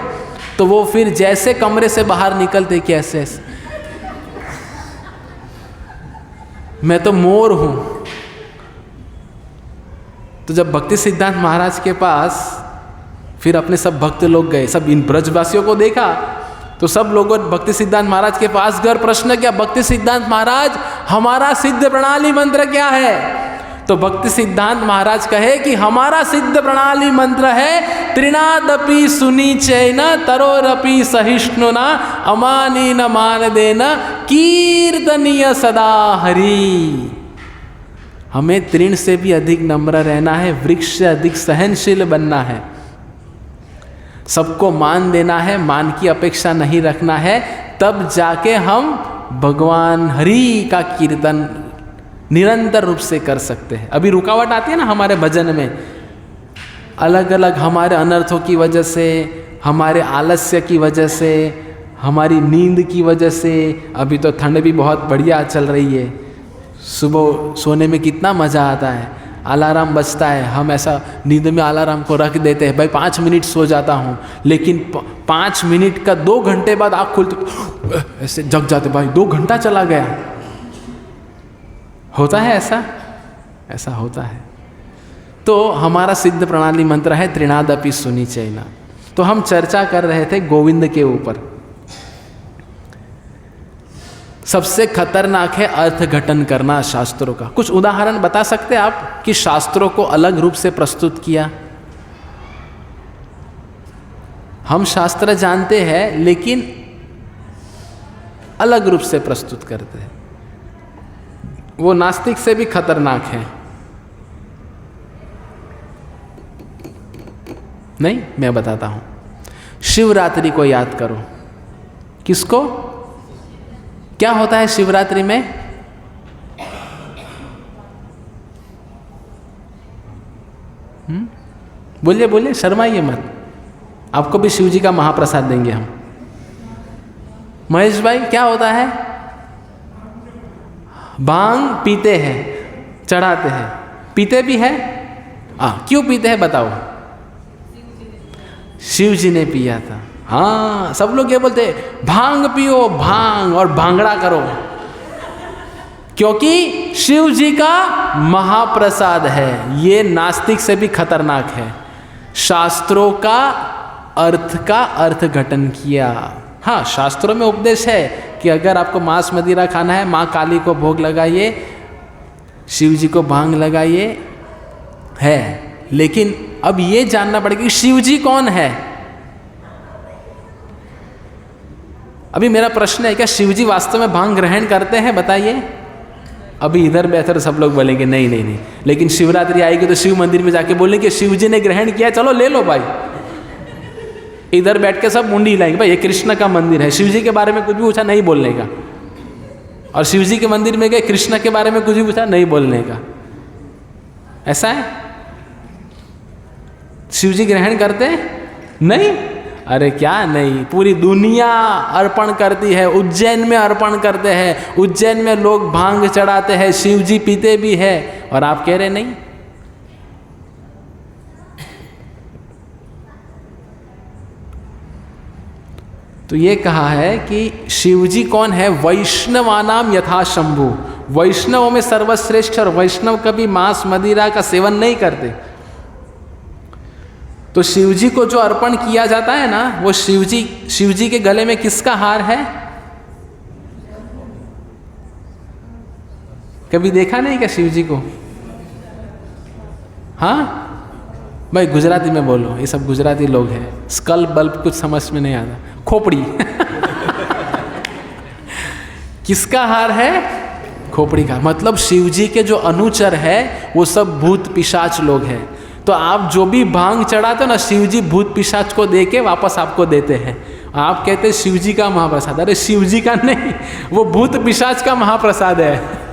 तो वो फिर जैसे कमरे से बाहर निकलते कैसे मैं तो मोर हूं। तो जब भक्ति सिद्धांत महाराज के पास फिर अपने सब भक्त लोग गए, सब इन ब्रजवासियों को देखा, तो सब लोगों ने भक्ति सिद्धांत महाराज के पास गए, प्रश्न किया भक्ति सिद्धांत महाराज हमारा सिद्ध प्रणाली मंत्र क्या है। तो भक्ति सिद्धांत महाराज कहे कि हमारा सिद्ध प्रणाली मंत्र है त्रिनादपि सुनिचैन तरोरपि सहिष्णुना अमानी न मान देना कीर्तनीय सदा हरि। हमें तृण से भी अधिक नम्र रहना है, वृक्ष से अधिक सहनशील बनना है, सबको मान देना है, मान की अपेक्षा नहीं रखना है, तब जाके हम भगवान हरि का कीर्तन निरंतर रूप से कर सकते हैं। अभी रुकावट आती है ना हमारे भजन में, अलग अलग हमारे अनर्थों की वजह से, हमारे आलस्य की वजह से, हमारी नींद की वजह से। अभी तो ठंड भी बहुत बढ़िया चल रही है, सुबह सोने में कितना मज़ा आता है, अलार्म बजता है, हम ऐसा नींद में अलार्म को रख देते हैं, भाई 5 मिनट सो जाता हूँ, लेकिन 5 मिनट का 2 घंटे बाद आँख खुलते ऐसे जग जाते, भाई 2 घंटा चला गया। होता है ऐसा होता है। तो हमारा सिद्ध प्रणाली मंत्र है त्रिनादपि सुनिचैन। तो हम चर्चा कर रहे थे गोविंद के ऊपर। सबसे खतरनाक है अर्थ घटन करना शास्त्रों का। कुछ उदाहरण बता सकते हैं आप कि शास्त्रों को अलग रूप से प्रस्तुत किया। हम शास्त्र जानते हैं लेकिन अलग रूप से प्रस्तुत करते हैं, वो नास्तिक से भी खतरनाक है। नहीं, मैं बताता हूं। शिवरात्रि को याद करो। किसको? क्या होता है शिवरात्रि में? बोलिए बोलिए, शर्माइए मत, आपको भी शिव जी का महाप्रसाद देंगे हम। महेश भाई क्या होता है? भांग पीते हैं, चढ़ाते हैं, पीते भी है। क्यों पीते हैं बताओ? शिव जी ने पिया था। हाँ, सब लोग ये बोलते हैं भांग पियो, भांग और भांगड़ा करो, क्योंकि शिव जी का महाप्रसाद है। ये नास्तिक से भी खतरनाक है। शास्त्रों का अर्थ घटन किया। हाँ, शास्त्रों में उपदेश है कि अगर आपको मांस मदिरा खाना है, माँ काली को भोग लगाइए, शिव जी को भांग लगाइए, है। लेकिन अब ये जानना पड़ेगा कि शिव जी कौन है। अभी मेरा प्रश्न है, क्या शिव जी वास्तव में भांग ग्रहण करते हैं? बताइए। अभी इधर बेहतर सब लोग बोलेंगे नहीं नहीं नहीं, लेकिन शिवरात्रि आएगी तो शिव मंदिर में जाके बोलेंगे शिव जी ने ग्रहण किया, चलो ले लो भाई। इधर बैठ के सब मुंडी हिलाएंगे, भाई ये कृष्ण का मंदिर है, शिव जी के बारे में कुछ भी पूछा नहीं बोलने का। और शिव जी के मंदिर में गए, कृष्ण के बारे में कुछ भी पूछा नहीं बोलने का। ऐसा है? शिव जी ग्रहण करते नहीं? अरे क्या नहीं, पूरी दुनिया अर्पण करती है। उज्जैन में अर्पण करते हैं, उज्जैन में लोग भांग चढ़ाते हैं, शिव जी पीते भी है, और आप कह रहे नहीं। तो ये कहा है कि शिव जी कौन है? वैष्णवानाम यथा शंभु। वैष्णवों में सर्वश्रेष्ठ, और वैष्णव कभी मांस मदिरा का सेवन नहीं करते। तो शिवजी को जो अर्पण किया जाता है ना, वो शिवजी के गले में किसका हार है? कभी देखा नहीं क्या शिवजी को? हाँ भाई, गुजराती में बोलो, ये सब गुजराती लोग हैं। स्कल बल्ब कुछ समझ में नहीं आता, खोपड़ी किसका हार है? खोपड़ी का। मतलब शिवजी के जो अनुचर है वो सब भूत पिशाच लोग हैं। तो आप जो भी भांग चढ़ाते हो ना, शिवजी भूत पिशाच को दे के वापस आपको देते हैं। आप कहते हैं शिवजी का महाप्रसाद, अरे शिवजी का नहीं, वो भूत पिशाच का महाप्रसाद है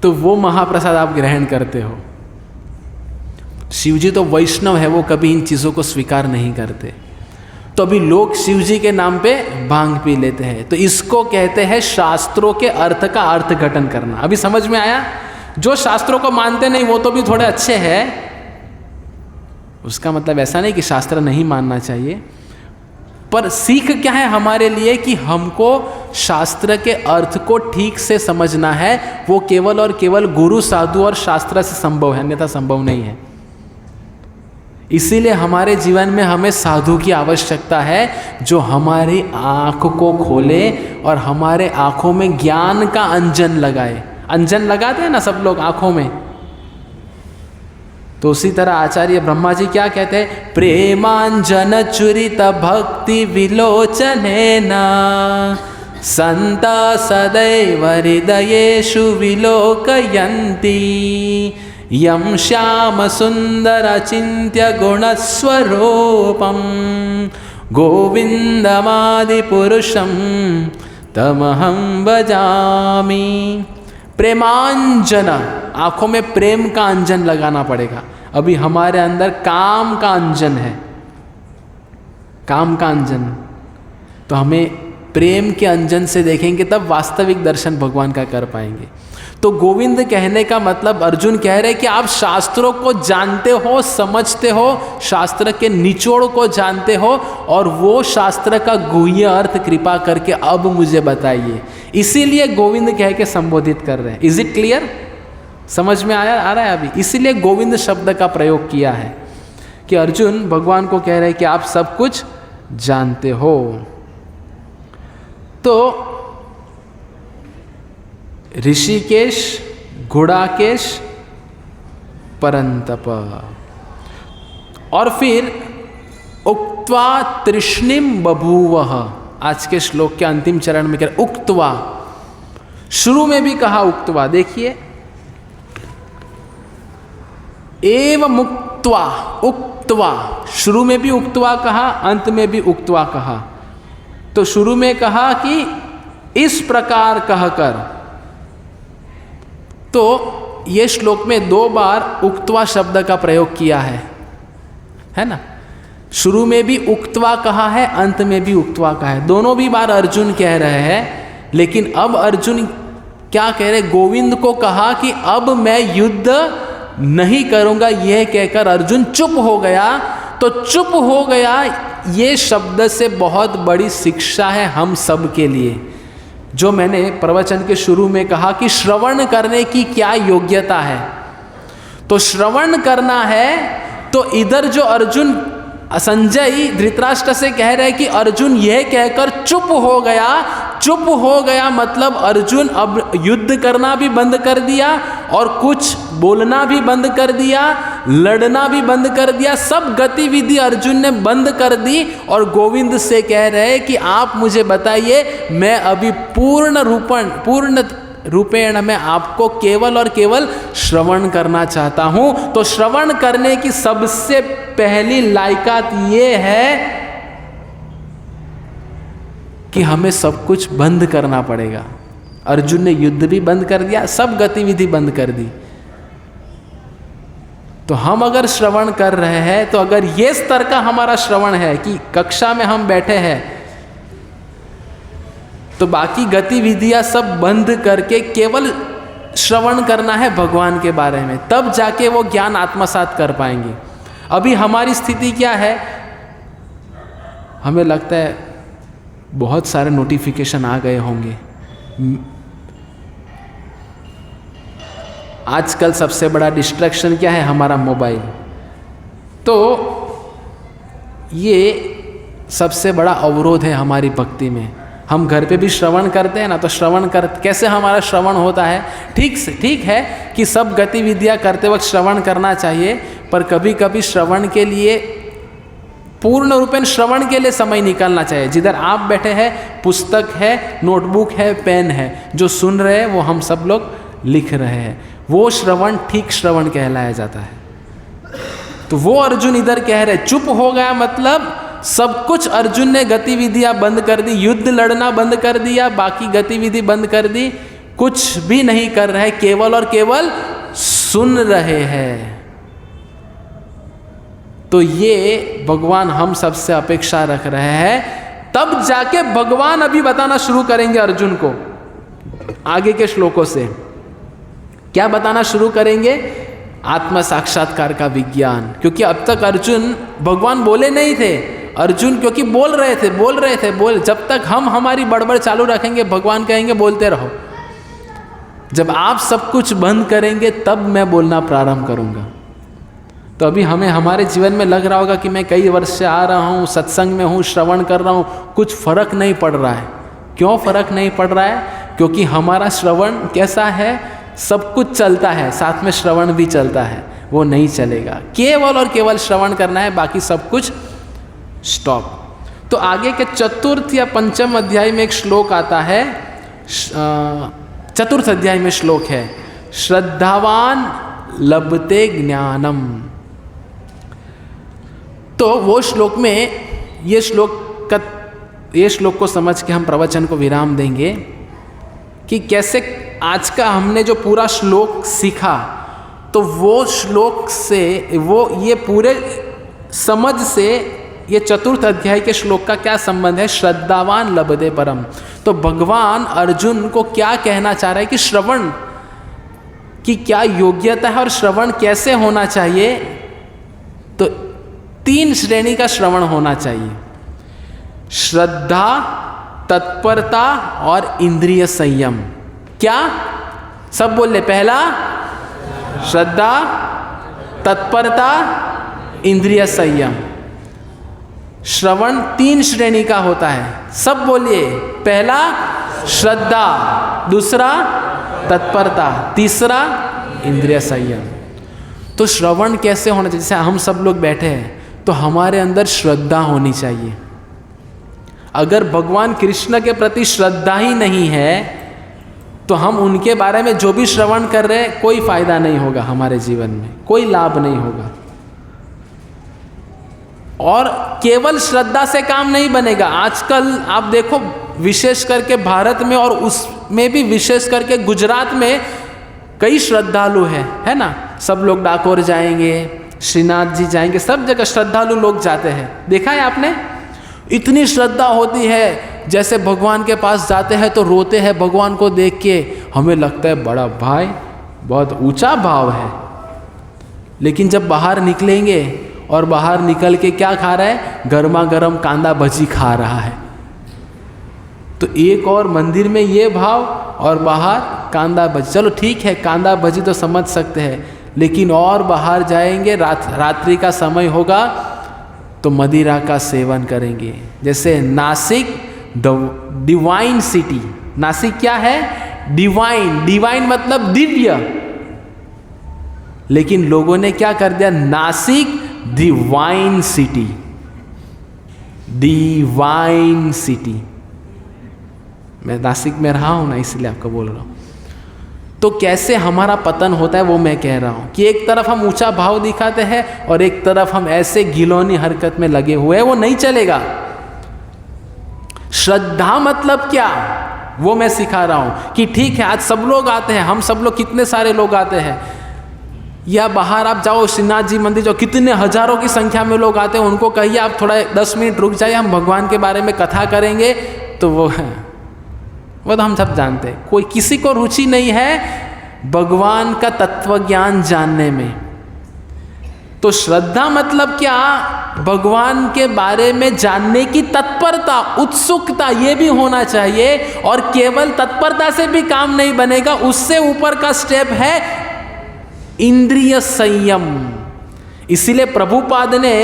तो वो महाप्रसाद आप ग्रहण करते हो। शिवजी तो वैष्णव है, वो कभी इन चीज़ों को स्वीकार नहीं करते। तो अभी लोग शिवजी के नाम पे भांग पी लेते हैं। तो इसको कहते हैं शास्त्रों के अर्थ का अर्थघटन करना। अभी समझ में आया? जो शास्त्रों को मानते नहीं वो तो भी थोड़े अच्छे हैं, उसका मतलब ऐसा नहीं कि शास्त्र नहीं मानना चाहिए, पर सीख क्या है हमारे लिए कि हमको शास्त्र के अर्थ को ठीक से समझना है। वो केवल और केवल गुरु साधु और शास्त्र से संभव है, अन्यथा संभव नहीं है। इसीलिए हमारे जीवन में हमें साधु की आवश्यकता है, जो हमारी आँख को खोले और हमारे आँखों में ज्ञान का अंजन लगाए। अंजन लगाते हैं ना सब लोग आँखों में, तो उसी तरह आचार्य ब्रह्मा जी क्या कहते हैं? प्रेमांजन चुरित भक्ति विलोचनेन संता सदैव हृदयेषु विलोकयन्ति यं श्याम सुंदर चिन्त्य गुणस्वरूपं गोविंदमादि पुरुषं तमहं भजामि। प्रेमांजन, आंखों में प्रेम का अंजन लगाना पड़ेगा। अभी हमारे अंदर काम का अंजन है, काम का अंजन, तो हमें प्रेम के अंजन से देखेंगे तब वास्तविक दर्शन भगवान का कर पाएंगे। तो गोविंद कहने का मतलब, अर्जुन कह रहे कि आप शास्त्रों को जानते हो, समझते हो, शास्त्र के निचोड़ को जानते हो, और वो शास्त्र का गुह्य अर्थ कृपा करके अब मुझे बताइए। इसीलिए गोविंद कह के संबोधित कर रहे हैं। Is it clear? समझ में आ रहा है अभी? इसीलिए गोविंद शब्द का प्रयोग किया है कि अर्जुन भगवान को कह रहे हैं कि आप सब कुछ जानते हो। तो ऋषिकेश, गुड़ाकेश, परंतप, और फिर उक्त्वा तृष्णिम बभूवः। आज के श्लोक के अंतिम चरण में कह उक्त्वा, शुरू में भी कहा उक्त्वा, देखिए एव मुक्त्वा, उक्त्वा, शुरू में भी उक्त्वा कहा, अंत में भी उक्त्वा कहा। तो शुरू में कहा कि इस प्रकार कहकर, तो ये श्लोक में 2 बार उक्त्वा शब्द का प्रयोग किया है ना? शुरू में भी उक्त्वा कहा है, अंत में भी उक्त्वा कहा है। दोनों भी बार अर्जुन कह रहे हैं, लेकिन अब अर्जुन क्या कह रहे? गोविंद को कहा कि अब मैं युद्ध नहीं करूंगा, यह कहकर अर्जुन चुप हो गया। तो चुप हो गया, ये शब्द से बहुत बड़ी शिक्षा है हम सब के लिए। जो मैंने प्रवचन के शुरू में कहा कि श्रवण करने की क्या योग्यता है, तो श्रवण करना है। तो इधर जो अर्जुन, संजय धृतराष्ट्र से कह रहे हैं कि अर्जुन यह कहकर चुप हो गया। चुप हो गया मतलब अर्जुन अब युद्ध करना भी बंद कर दिया, और कुछ बोलना भी बंद कर दिया, लड़ना भी बंद कर दिया, सब गतिविधि अर्जुन ने बंद कर दी। और गोविंद से कह रहे हैं कि आप मुझे बताइए, मैं अभी पूर्ण रूपेण में आपको केवल और केवल श्रवण करना चाहता हूं। तो श्रवण करने की सबसे पहली लायकात ये है कि हमें सब कुछ बंद करना पड़ेगा। अर्जुन ने युद्ध भी बंद कर दिया, सब गतिविधि बंद कर दी। तो हम अगर श्रवण कर रहे हैं, तो अगर ये स्तर का हमारा श्रवण है कि कक्षा में हम बैठे हैं, तो बाकी गतिविधियां सब बंद करके केवल श्रवण करना है भगवान के बारे में, तब जाके वो ज्ञान आत्मसात कर पाएंगे। अभी हमारी स्थिति क्या है? हमें लगता है बहुत सारे नोटिफिकेशन आ गए होंगे, आजकल सबसे बड़ा डिस्ट्रैक्शन क्या है? हमारा मोबाइल। तो ये सबसे बड़ा अवरोध है हमारी भक्ति में। हम घर पे भी श्रवण करते हैं ना, तो श्रवण कैसे हमारा श्रवण होता है? ठीक है कि सब गतिविधियां करते वक्त श्रवण करना चाहिए, पर कभी कभी श्रवण के लिए, पूर्ण रूपेण श्रवण के लिए समय निकालना चाहिए। जिधर आप बैठे हैं, पुस्तक है, नोटबुक है, पेन है, जो सुन रहे हैं वो हम सब लोग लिख रहे हैं, वो श्रवण ठीक श्रवण कहलाया जाता है। तो वो अर्जुन इधर कह रहे चुप हो गया, मतलब सब कुछ अर्जुन ने गतिविधियां बंद कर दी, युद्ध लड़ना बंद कर दिया, बाकी गतिविधि बंद कर दी, कुछ भी नहीं कर रहे, केवल और केवल सुन रहे हैं। तो ये भगवान हम सबसे अपेक्षा रख रहे हैं। तब जाके भगवान अभी बताना शुरू करेंगे अर्जुन को आगे के श्लोकों से। क्या बताना शुरू करेंगे? आत्म साक्षात्कार का विज्ञान। क्योंकि अब तक अर्जुन, भगवान बोले नहीं थे, अर्जुन क्योंकि बोल रहे थे, जब तक हम हमारी बड़बड़ चालू रखेंगे भगवान कहेंगे बोलते रहो। जब आप सब कुछ बंद करेंगे तब मैं बोलना प्रारंभ करूंगा। तो अभी हमें हमारे जीवन में लग रहा होगा कि मैं कई वर्ष से आ रहा हूँ, सत्संग में हूँ, श्रवण कर रहा हूँ, कुछ फर्क नहीं पड़ रहा है। क्यों फर्क नहीं पड़ रहा है? क्योंकि हमारा श्रवण कैसा है? सब कुछ चलता है, साथ में श्रवण भी चलता है, वो नहीं चलेगा। केवल और केवल श्रवण करना है, बाकी सब कुछ स्टॉप। तो आगे के चतुर्थ या पंचम अध्याय में एक श्लोक आता है, चतुर्थ अध्याय में श्लोक है, श्रद्धावान लभते ज्ञानम। तो वो श्लोक में ये श्लोक को समझ के हम प्रवचन को विराम देंगे कि कैसे आज का हमने जो पूरा श्लोक सीखा, तो वो श्लोक से, वो ये पूरे समझ से ये चतुर्थ अध्याय के श्लोक का क्या संबंध है? श्रद्धावान लभते परम। तो भगवान अर्जुन को क्या कहना चाह रहा है कि श्रवण की क्या योग्यता है और श्रवण कैसे होना चाहिए? तो 3 श्रेणी का श्रवण होना चाहिए, श्रद्धा, तत्परता और इंद्रिय संयम। क्या? सब बोल ले। पहला श्रद्धा, तत्परता, इंद्रिय संयम। श्रवण 3 श्रेणी का होता है, सब बोलिए। पहला श्रद्धा, दूसरा तत्परता, तीसरा इंद्रिय संयम। तो श्रवण कैसे होना चाहिए? जैसे हम सब लोग बैठे हैं तो हमारे अंदर श्रद्धा होनी चाहिए। अगर भगवान कृष्ण के प्रति श्रद्धा ही नहीं है तो हम उनके बारे में जो भी श्रवण कर रहे हैं कोई फायदा नहीं होगा, हमारे जीवन में कोई लाभ नहीं होगा। और केवल श्रद्धा से काम नहीं बनेगा। आजकल आप देखो, विशेष करके भारत में और उसमें भी विशेष करके गुजरात में कई श्रद्धालु है ना। सब लोग डाकोर जाएंगे, श्रीनाथ जी जाएंगे, सब जगह श्रद्धालु लोग जाते हैं। देखा है आपने? इतनी श्रद्धा होती है, जैसे भगवान के पास जाते हैं तो रोते हैं भगवान को देख के। हमें लगता है बड़ा भाई, बहुत ऊंचा भाव है। लेकिन जब बाहर निकलेंगे और बाहर निकल के क्या खा रहा है? गर्मा गर्म कांदा भजी खा रहा है। तो एक और मंदिर में ये भाव और बाहर कांदा भजी। चलो ठीक है, कांदा भजी तो समझ सकते हैं, लेकिन और बाहर जाएंगे, रात्रि का समय होगा तो मदिरा का सेवन करेंगे। जैसे Nashik, the divine city. Nashik क्या है? डिवाइन। डिवाइन मतलब दिव्य। लेकिन लोगों ने क्या कर दिया? Nashik divine city. Divine city. मैं नासिक में रहा हूं ना, इसलिए आपको बोल रहा हूं। तो कैसे हमारा पतन होता है वो मैं कह रहा हूं कि एक तरफ हम ऊंचा भाव दिखाते हैं और एक तरफ हम ऐसे गिलौनी हरकत में लगे हुए हैं, वो नहीं चलेगा। श्रद्धा मतलब क्या, वो मैं सिखा रहा हूं कि ठीक है आज सब लोग आते हैं, हम सब लोग कितने सारे लोग आते हैं, या बाहर आप जाओ श्रीनाथ जी मंदिर जाओ, कितने हजारों की संख्या में लोग आते हैं, उनको कहिए आप थोड़ा 10 मिनट रुक जाइए, हम भगवान के बारे में कथा करेंगे, तो वो तो हम सब जानते हैं। कोई किसी को रुचि नहीं है भगवान का तत्व ज्ञान जानने में। तो श्रद्धा मतलब क्या? भगवान के बारे में जानने की तत्परता, उत्सुकता, ये भी होना चाहिए। और केवल तत्परता से भी काम नहीं बनेगा, उससे ऊपर का स्टेप है इंद्रिय संयम। इसीलिए प्रभुपाद ने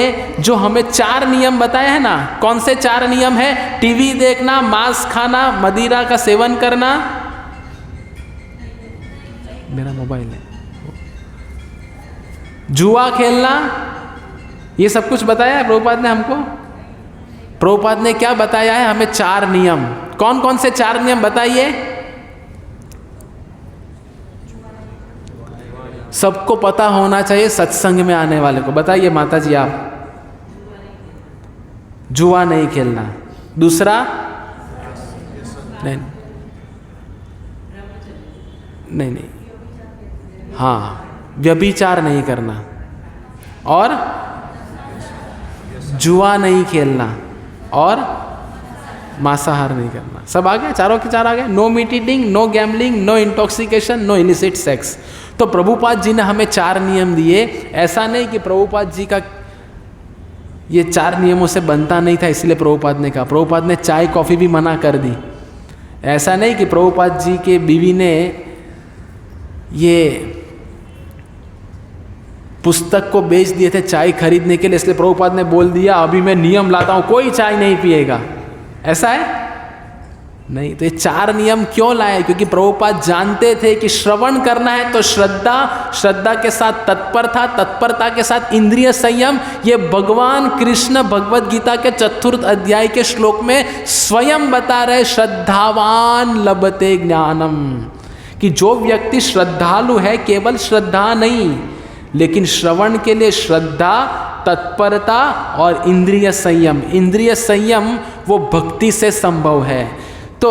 जो हमें 4 नियम बताए हैं ना, कौन से 4 नियम है? टीवी देखना, मांस खाना, मदिरा का सेवन करना, मेरा मोबाइल है, जुआ खेलना, ये सब कुछ बताया है प्रभुपाद ने हमको। प्रभुपाद ने क्या बताया है हमें? 4 नियम। कौन कौन से 4 नियम बताइए? सबको पता होना चाहिए सत्संग में आने वाले को। बताइए माता जी आप। जुआ नहीं खेलना। दूसरा? नहीं नहीं नहीं, हाँ, व्यभिचार नहीं करना, और जुआ नहीं खेलना, और मांसाहार नहीं करना। सब आ गया, चारों के 4 आ गए। No meat eating, no gambling, no intoxication, no illicit sex. तो प्रभुपाद जी ने हमें 4 नियम दिए। ऐसा नहीं कि प्रभुपाद जी का ये 4 नियमों से बनता नहीं था इसलिए प्रभुपाद ने कहा। प्रभुपाद ने चाय कॉफ़ी भी मना कर दी। ऐसा नहीं कि प्रभुपाद जी के बीवी ने ये पुस्तक को बेच दिए थे चाय खरीदने के लिए, इसलिए प्रभुपाद ने बोल दिया अभी मैं नियम लाता हूँ, कोई चाय नहीं पिएगा। ऐसा है नहीं। तो ये 4 नियम क्यों लाए? क्योंकि प्रभुपाद जानते थे कि श्रवण करना है तो श्रद्धा, श्रद्धा के साथ तत्परता, तत्परता के साथ इंद्रिय संयम। ये भगवान कृष्ण भगवद गीता के 4th अध्याय के श्लोक में स्वयं बता रहे, श्रद्धावान लभते ज्ञानम, कि जो व्यक्ति श्रद्धालु है, केवल श्रद्धा नहीं लेकिन श्रवण के लिए श्रद्धा, तत्परता और इंद्रिय संयम। इंद्रिय संयम वो भक्ति से संभव है। तो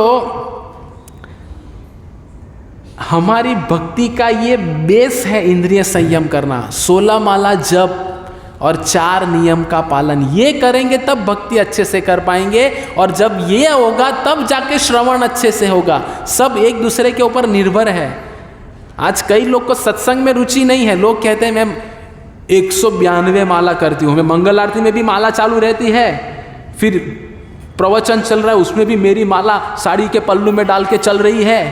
हमारी भक्ति का ये बेस है इंद्रिय संयम करना। 16 माला जप और 4 नियम का पालन, ये करेंगे तब भक्ति अच्छे से कर पाएंगे। और जब ये होगा तब जाके श्रवण अच्छे से होगा। सब एक दूसरे के ऊपर निर्भर है। आज कई लोग को सत्संग में रुचि नहीं है। लोग कहते हैं मैं 192 माला करती हूँ, मैं मंगल आरती में भी माला चालू रहती है, फिर प्रवचन चल रहा है उसमें भी मेरी माला साड़ी के पल्लू में डाल के चल रही है,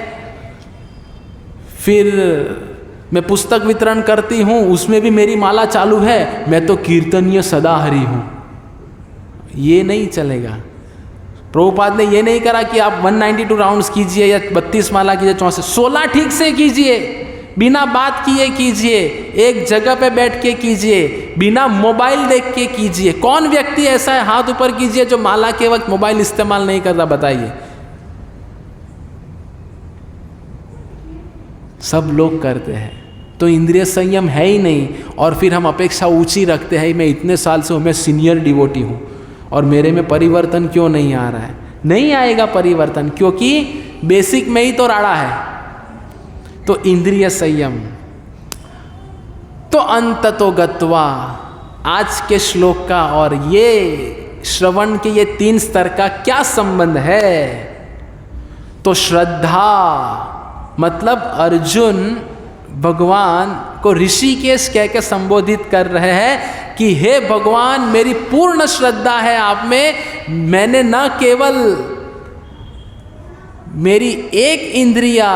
फिर मैं पुस्तक वितरण करती हूँ उसमें भी मेरी माला चालू है, मैं तो कीर्तनीय सदा हरि हूँ। ये नहीं चलेगा। प्रभुपाद ने ये नहीं करा कि आप 192 राउंड्स कीजिए या 32 माला कीजिए, 64, 16 ठीक से कीजिए, बिना बात किए कीजिए, एक जगह पे बैठ के कीजिए, बिना मोबाइल देख के कीजिए। कौन व्यक्ति ऐसा है, हाथ ऊपर कीजिए, जो माला के वक्त मोबाइल इस्तेमाल नहीं करता? बताइए। सब लोग करते हैं। तो इंद्रिय संयम है ही नहीं, और फिर हम अपेक्षा ऊंची रखते हैं, मैं इतने साल से हूँ, मैं सीनियर डिवोटी हूँ और मेरे में परिवर्तन क्यों नहीं आ रहा है? नहीं आएगा परिवर्तन, क्योंकि बेसिक में ही तो राड़ा है। तो इंद्रिय संयम। तो अंततो गत्वा, आज के श्लोक का और ये श्रवण के ये 3 स्तर का क्या संबंध है? तो श्रद्धा मतलब अर्जुन भगवान को ऋषिकेश कह के संबोधित कर रहे हैं कि हे भगवान, मेरी पूर्ण श्रद्धा है आप में। मैंने न केवल मेरी 1 इंद्रिया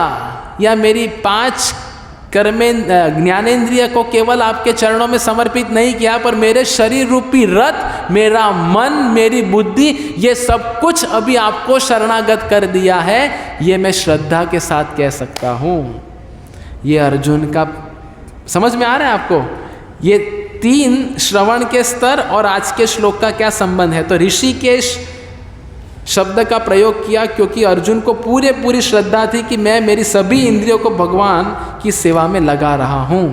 या मेरी 5 ज्ञानेंद्रिय को केवल आपके चरणों में समर्पित नहीं किया, पर मेरे शरीर रूपी रथ, मेरा मन, मेरी बुद्धि, ये सब कुछ अभी आपको शरणागत कर दिया है। ये मैं श्रद्धा के साथ कह सकता हूँ। ये अर्जुन का समझ में आ रहा है आपको? ये 3 श्रवण के स्तर और आज के श्लोक का क्या संबंध है? तो ऋषिकेश शब्द का प्रयोग किया क्योंकि अर्जुन को पूरी श्रद्धा थी कि मैं मेरी सभी इंद्रियों को भगवान की सेवा में लगा रहा हूँ।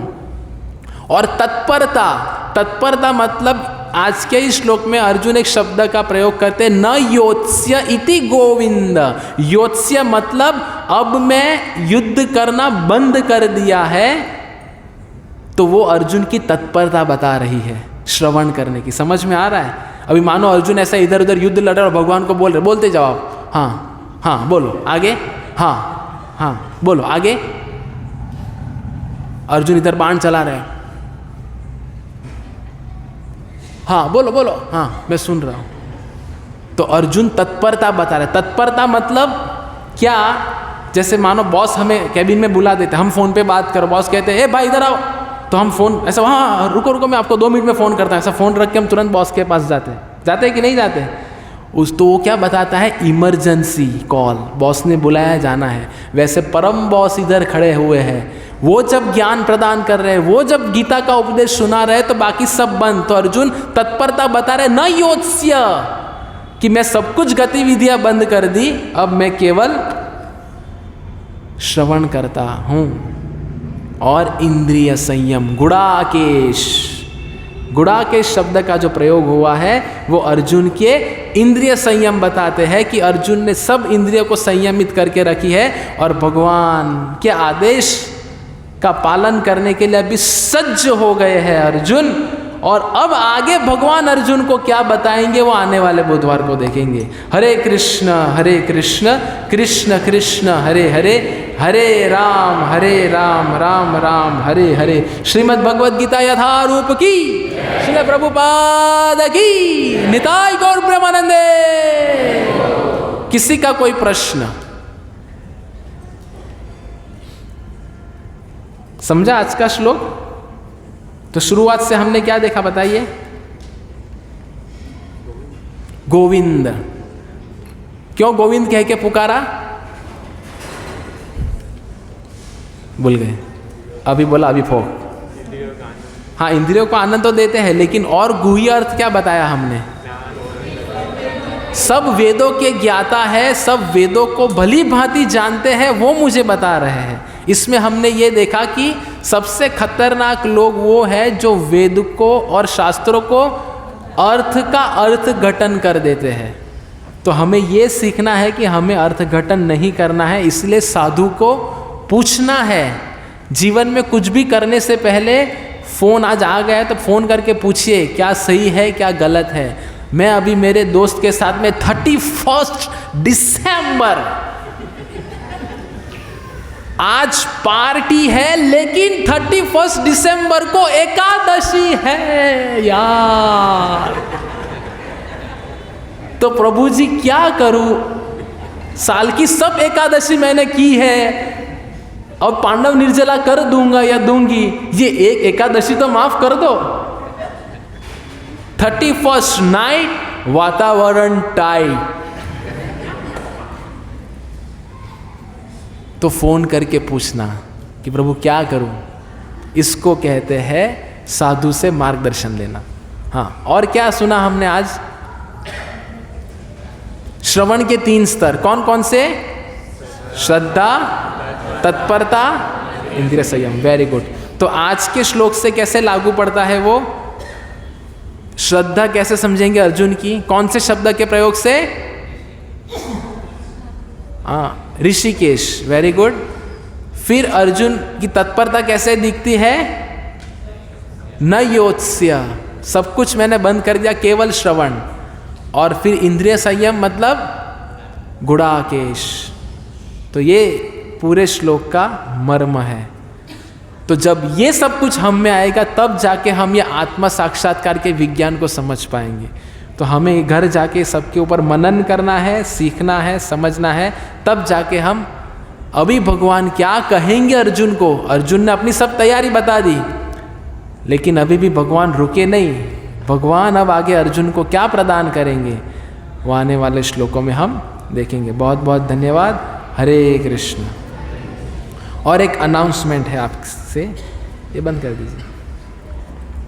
और तत्परता मतलब आज के इस श्लोक में अर्जुन एक शब्द का प्रयोग करते हैं, न योत्स्य इति गोविंद। योत्स्य मतलब अब मैं युद्ध करना बंद कर दिया है। तो वो अर्जुन की तत्परता बता रही है श्रवण करने की। समझ में आ रहा है? अभी मानो अर्जुन ऐसा इधर उधर युद्ध लड़ रहा और भगवान को बोल रहे, बोलते जाओ आप, हाँ बोलो आगे, हाँ बोलो आगे। अर्जुन इधर बाण चला रहे, हाँ बोलो बोलो, हाँ मैं सुन रहा हूँ। तो अर्जुन तत्परता बता रहे। तत्परता मतलब क्या, जैसे मानो बॉस हमें कैबिन में बुला देते, हम फ़ोन पे बात करो, बॉस कहते हैं ए भाई इधर आओ, तो हम फ़ोन ऐसा हाँ रुको रुको मैं आपको 2 मिनट में फ़ोन करता हूँ, ऐसा फ़ोन रख के हम तुरंत बॉस के पास जाते हैं कि नहीं जाते? उस तो वो क्या बताता है, इमरजेंसी कॉल, बॉस ने बुलाया जाना है। वैसे परम बॉस इधर खड़े हुए हैं, वो जब ज्ञान प्रदान कर रहे हैं, वो जब गीता का उपदेश सुना रहे तो बाकी सब बंद। तो अर्जुन तत्परता बता रहे, न योत्स्य, कि मैं सब कुछ गतिविधियां बंद कर दी, अब मैं केवल श्रवण करता हूं। और इंद्रिय संयम, गुड़ाकेश, गुड़ाकेश शब्द का जो प्रयोग हुआ है वो अर्जुन के इंद्रिय संयम बताते हैं कि अर्जुन ने सब इंद्रियों को संयमित करके रखी है और भगवान के आदेश का पालन करने के लिए अभी सज्ज हो गए हैं अर्जुन। और अब आगे भगवान अर्जुन को क्या बताएंगे वो आने वाले बुधवार को देखेंगे। हरे कृष्ण कृष्ण कृष्ण हरे हरे, हरे राम राम राम हरे हरे। श्रीमद् भगवद गीता यथारूप की, श्रील प्रभुपाद की, निताई गौर प्रेमानंदे। किसी का कोई प्रश्न? समझा आज का श्लोक? तो शुरुआत से हमने क्या देखा बताइए? गोविंद, क्यों गोविंद कह के पुकारा? भूल गए, अभी बोला अभी फोक। हाँ, इंद्रियों को आनंद तो देते हैं, लेकिन और गुह्य अर्थ क्या बताया हमने? सब वेदों के ज्ञाता है, सब वेदों को भली भांति जानते हैं, वो मुझे बता रहे हैं। इसमें हमने ये देखा कि सबसे खतरनाक लोग वो है जो वेद को और शास्त्रों को अर्थ का अर्थघटन कर देते हैं। तो हमें ये सीखना है कि हमें अर्थघटन नहीं करना है, इसलिए साधु को पूछना है। जीवन में कुछ भी करने से पहले फ़ोन आज आ गया तो फ़ोन करके पूछिए क्या सही है क्या गलत है। मैं अभी मेरे दोस्त के साथ में 31 दिसंबर आज पार्टी है, लेकिन 31 दिसंबर को एकादशी है यार। तो प्रभु जी क्या करूं, साल की सब एकादशी मैंने की है, अब पांडव निर्जला कर दूंगा या दूंगी, ये एक एकादशी तो माफ कर दो। 31 नाइट, वातावरण टाइट, तो फोन करके पूछना कि प्रभु क्या करूं। इसको कहते हैं साधु से मार्गदर्शन लेना। हाँ, और क्या सुना हमने आज? श्रवण के 3 स्तर कौन कौन से? श्रद्धा, तत्परता, इंद्रिय संयम। Very good. तो आज के श्लोक से कैसे लागू पड़ता है वो? श्रद्धा कैसे समझेंगे अर्जुन की? कौन से शब्द के प्रयोग से? ऋषिकेश। Very good. फिर अर्जुन की तत्परता कैसे दिखती है? न योत्स्य, सब कुछ मैंने बंद कर दिया, केवल श्रवण। और फिर इंद्रिय संयम मतलब गुड़ाकेश। तो ये पूरे श्लोक का मर्म है। तो जब ये सब कुछ हम में आएगा तब जाके हम ये आत्मा साक्षात्कार के विज्ञान को समझ पाएंगे। तो हमें घर जाके सबके ऊपर मनन करना है, सीखना है, समझना है, तब जाके हम अभी भगवान क्या कहेंगे अर्जुन को। अर्जुन ने अपनी सब तैयारी बता दी, लेकिन अभी भी भगवान रुके नहीं। भगवान अब आगे अर्जुन को क्या प्रदान करेंगे वो आने वाले श्लोकों में हम देखेंगे। बहुत बहुत धन्यवाद। हरे कृष्ण। और एक अनाउंसमेंट है आपसे, ये बंद कर दीजिए।